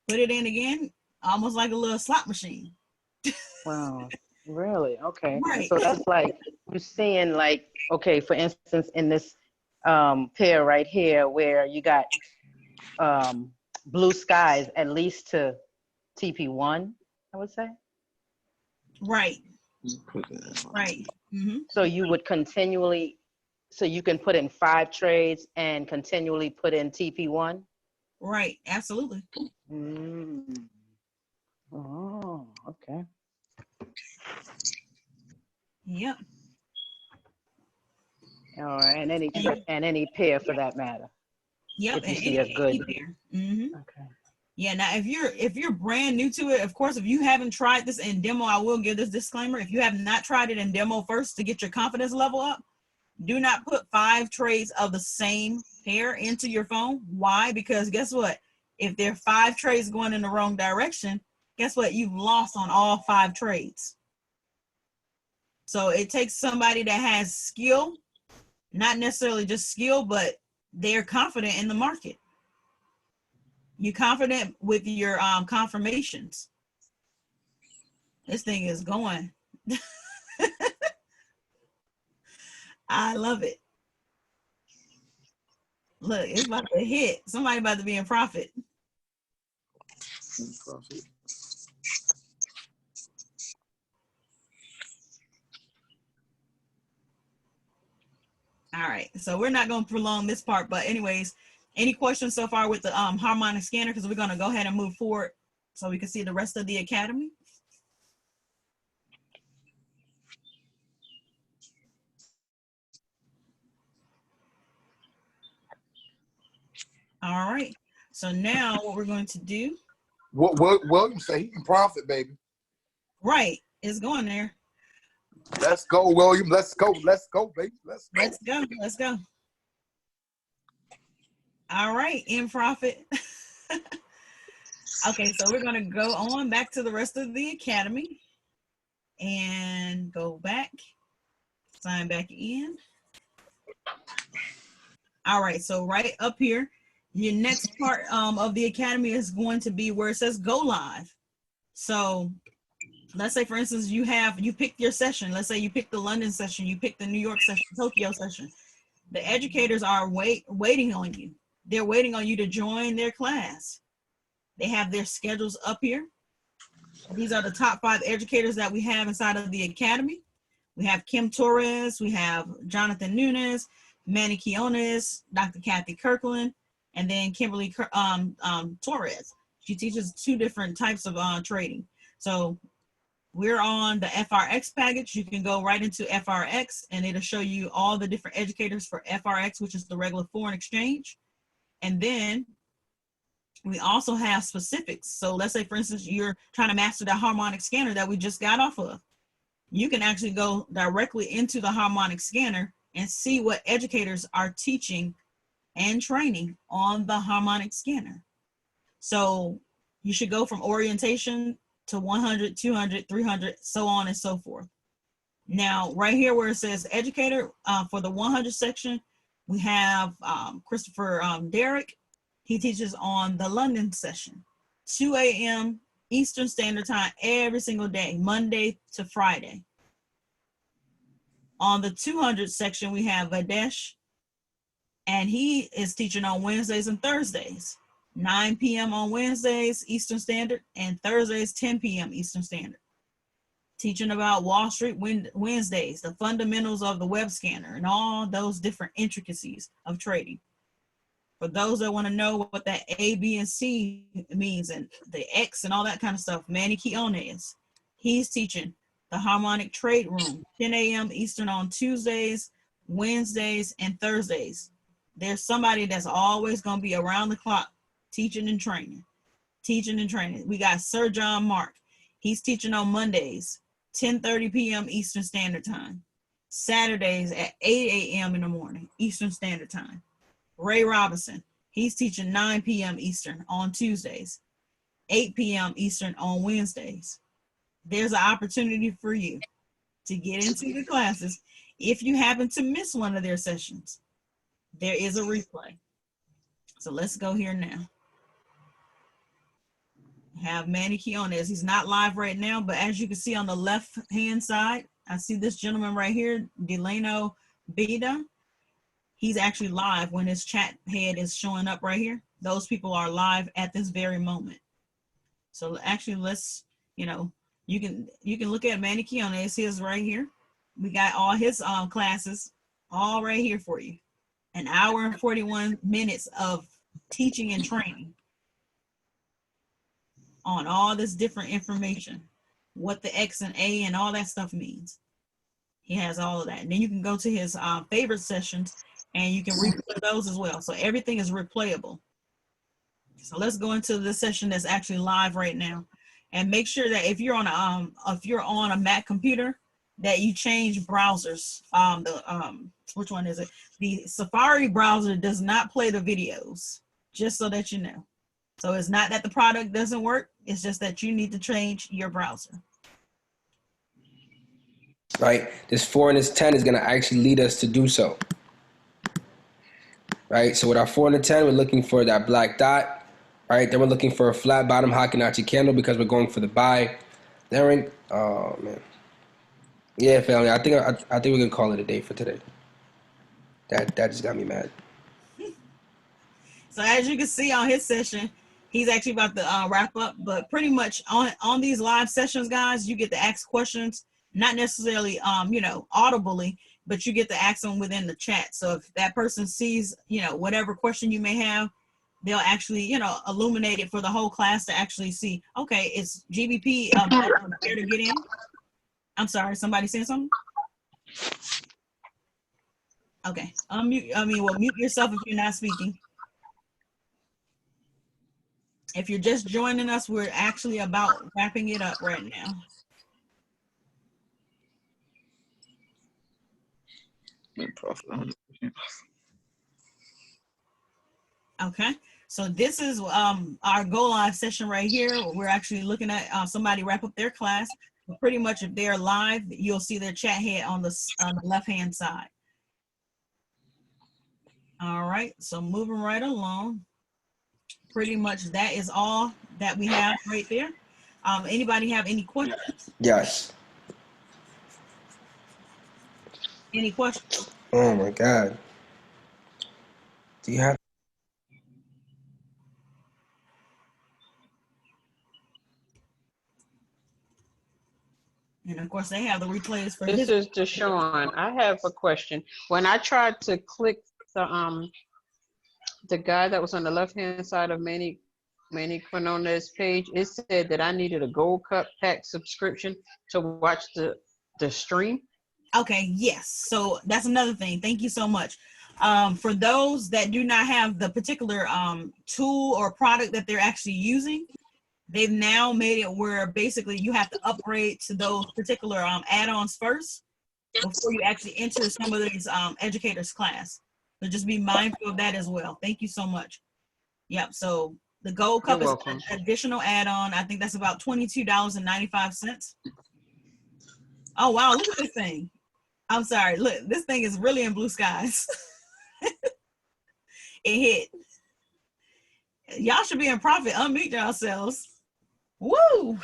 Put it in again. Almost like a little slot machine. Wow. Really? Okay. Right. So that's like you're seeing like, okay, for instance, in this pair right here where you got blue skies at least to TP1, I would say. Right. Right. Mm-hmm. So you would continually, so you can put in 5 trades and continually put in TP1? Right. Absolutely. Mm. Oh, okay. Yep. All right, and any pair for that matter. Yep. If you see a good. Mm-hmm. Okay. Yeah. Now, if you're brand new to it, of course, if you haven't tried this in demo, I will give this disclaimer. If you have not tried it in demo first to get your confidence level up, do not put 5 trades of the same pair into your phone. Why? Because guess what? If there are 5 trades going in the wrong direction, guess what? You've lost on all 5 trades. So it takes somebody that has skill, not necessarily just skill, but they're confident in the market. You're confident with your confirmations. This thing is going. I love it. Look, it's about to hit. Somebody about to be in profit. All right, so we're not going to prolong this part, but anyways, any questions so far with the harmonic scanner? Because we're going to go ahead and move forward so we can see the rest of the academy. All right, so now what we're going to do. What William say? He can profit, baby. Right, it's going there. Let's go, William. Let's go. Let's go, baby. Let's go. Let's go. Let's go. All right, in profit. Okay, so we're going to go on back to the rest of the academy and go back, sign back in. All right, so right up here, your next part of the academy is going to be where it says go live. So let's say, for instance, you picked your session. Let's say you picked the London session, you picked the New York session, Tokyo session. The educators are waiting on you. They're waiting on you to join their class. They have their schedules up here. These are the top 5 educators that we have inside of the academy. We have Kim Torres, we have Jonathan Nunes, Manny Quiones, Dr. Kathy Kirkland, and then Kimberly Torres. She teaches 2 different types of trading. So we're on the FRX package. You can go right into FRX and it'll show you all the different educators for FRX, which is the regular foreign exchange. And then we also have specifics. So let's say, for instance, you're trying to master that harmonic scanner that we just got off of. You can actually go directly into the harmonic scanner and see what educators are teaching and training on the harmonic scanner. So you should go from orientation to 100, 200, 300, so on and so forth. Now, right here where it says educator, for the 100 section, we have Christopher Derrick. He teaches on the London session, 2 a.m. Eastern Standard Time every single day, Monday to Friday. On the 200 section, we have Vadesh, and he is teaching on Wednesdays and Thursdays, 9 p.m. on Wednesdays, Eastern Standard, and Thursdays, 10 p.m. Eastern Standard. Teaching about Wall Street Wednesdays, the fundamentals of the web scanner, and all those different intricacies of trading. For those that want to know what that A, B, and C means, and the X and all that kind of stuff, Manny Quiones, he's teaching the harmonic trade room, 10 a.m. Eastern on Tuesdays, Wednesdays, and Thursdays. There's somebody that's always going to be around the clock teaching and training. We got Sir John Mark. He's teaching on Mondays, 10:30 p.m. Eastern Standard Time. Saturdays at 8 a.m. in the morning, Eastern Standard Time. Ray Robinson, he's teaching 9 p.m. Eastern on Tuesdays, 8 p.m. Eastern on Wednesdays. There's an opportunity for you to get into the classes if you happen to miss one of their sessions, there is a replay. So let's go here now. Have Manny on this. He's not live right now, but as you can see on the left hand side, I see this gentleman right here, Delano Beda. He's actually live when his chat head is showing up right here. Those people are live at this very moment. So actually, let's, you know, you can look at Manny on this. His right here. We got all his classes all right here for you. An hour and 41 minutes of teaching and training on all this different information, what the X and A and all that stuff means. He has all of that. And then you can go to his favorite sessions and you can replay those as well. So everything is replayable. So let's go into the session that's actually live right now, and make sure that if you're on a Mac computer, that you change browsers. Which one is it? The Safari browser does not play the videos, just so that you know. So it's not that the product doesn't work, it's just that you need to change your browser. Right, this 4 and this 10 is gonna actually lead us to do so. Right, so with our 4 and the 10, we're looking for that black dot. Right, then we're looking for a flat bottom Hockenacci candle because we're going for the buy. Then we're, oh man. Yeah, family, I think we're gonna call it a day for today. That just got me mad. So as you can see on his session, he's actually about to wrap up, but pretty much on these live sessions, guys, you get to ask questions, not necessarily, you know, audibly, but you get to ask them within the chat. So if that person sees, you know, whatever question you may have, they'll actually, you know, illuminate it for the whole class to actually see, okay, is GBP there to get in? I'm sorry, somebody saying something? Okay, mute yourself if you're not speaking. If you're just joining us, we're actually about wrapping it up right now. Okay, so this is our Go Live session right here. We're actually looking at somebody wrap up their class. But pretty much if they're live, you'll see their chat head on the left-hand side. All right, so moving right along. Pretty much that is all that we have right there. Anybody have any questions? Yes. Any questions? Oh my God. Do you have? And of course, they have the replays for This is Deshawn. I have a question. When I tried to click the guy that was on the left-hand side of Manny Quinonez page, it said that I needed a Gold Cup pack subscription to watch the stream. Okay, yes. So that's another thing. Thank you so much. For those that do not have the particular tool or product that they're actually using, they've now made it where basically you have to upgrade to those particular add-ons first before you actually enter some of these educators' class. So just be mindful of that as well. Thank you so much. Yep, so the Gold Cup is an additional add-on. I think that's about $22.95. Oh, wow, look at this thing. I'm sorry, look, this thing is really in blue skies. It hit. Y'all should be in profit. Unmute yourselves. Woo!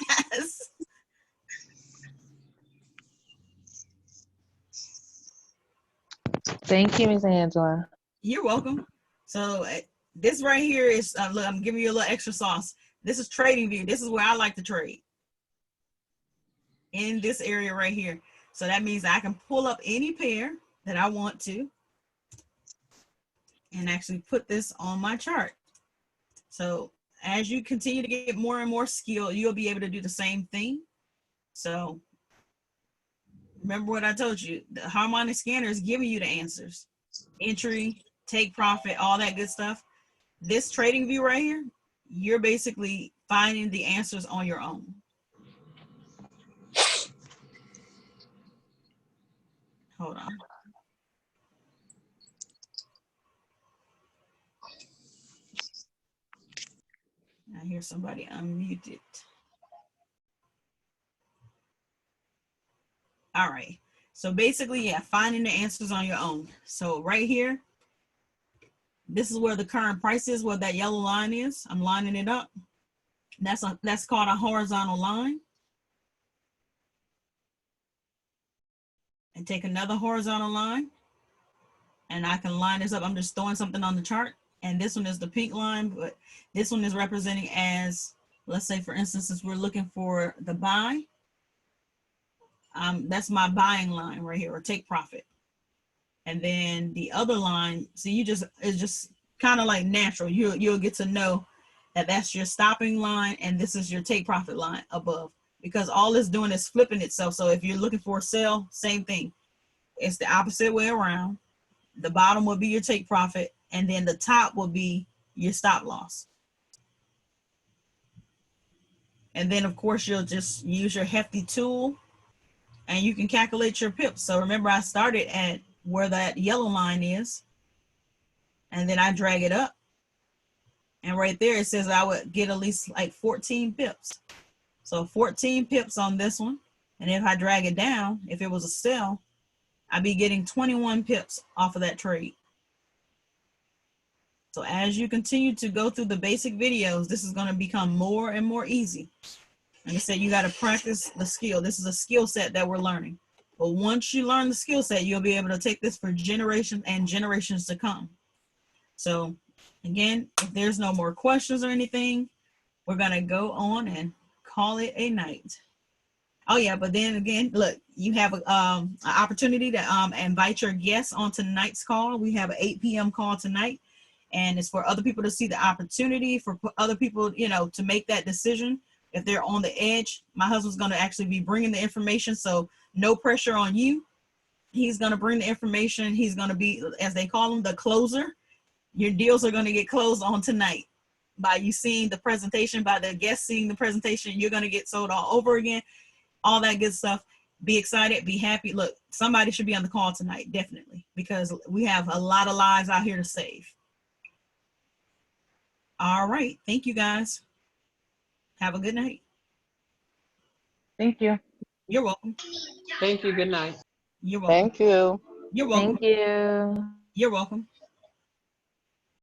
Yes. Thank you, Ms. Angela. You're welcome. So this right here is, look, I'm giving you a little extra sauce. This is Trading View. This is where I like to trade. In this area right here. So that means I can pull up any pair that I want to and actually put this on my chart. So as you continue to get more and more skill, you'll be able to do the same thing. So remember what I told you, the harmonic scanner is giving you the answers. Entry, take profit, all that good stuff. This Trading View right here, you're basically finding the answers on your own. Hold on. I hear somebody unmuted. All right. So basically, yeah, finding the answers on your own. So right here, this is where the current price is, where that yellow line is. I'm lining it up. That's called a horizontal line. And take another horizontal line, and I can line this up. I'm just throwing something on the chart, and this one is the pink line, but this one is representing as, let's say for instance, since we're looking for the buy, that's my buying line right here, or take profit. And then the other line, so it's just kind of like natural. You'll get to know that that's your stopping line, and this is your take profit line above, because all it's doing is flipping itself. So if you're looking for a sell, same thing. It's the opposite way around. The bottom will be your take profit, and then the top will be your stop loss. And then of course you'll just use your hefty tool, and you can calculate your pips. So remember, I started at where that yellow line is, and then I drag it up, and right there it says I would get at least like 14 pips. So 14 pips on this one. And if I drag it down, if it was a sell, I'd be getting 21 pips off of that trade. So as you continue to go through the basic videos, this is going to become more and more easy. Like I said, you got to practice the skill. This is a skill set that we're learning. But once you learn the skill set, you'll be able to take this for generations and generations to come. So again, if there's no more questions or anything, we're going to go on and call it a night. Oh yeah, but then again, look, you have an opportunity to invite your guests on tonight's call. We have an 8 p.m. call tonight, and it's for other people to see the opportunity, for other people, you know, to make that decision if they're on the edge. My husband's going to actually be bringing the information, so no pressure on you. He's going to bring the information. He's going to be, as they call him, the closer. Your deals are going to get closed on tonight. By you seeing the presentation, by the guests seeing the presentation, you're going to get sold all over again. All that good stuff. Be excited, be happy. Look, somebody should be on the call tonight, definitely, because we have a lot of lives out here to save. All right. Thank you, guys. Have a good night. Thank you. You're welcome. Thank you. Good night. You're welcome. Thank you. You're welcome. Thank you. You're welcome.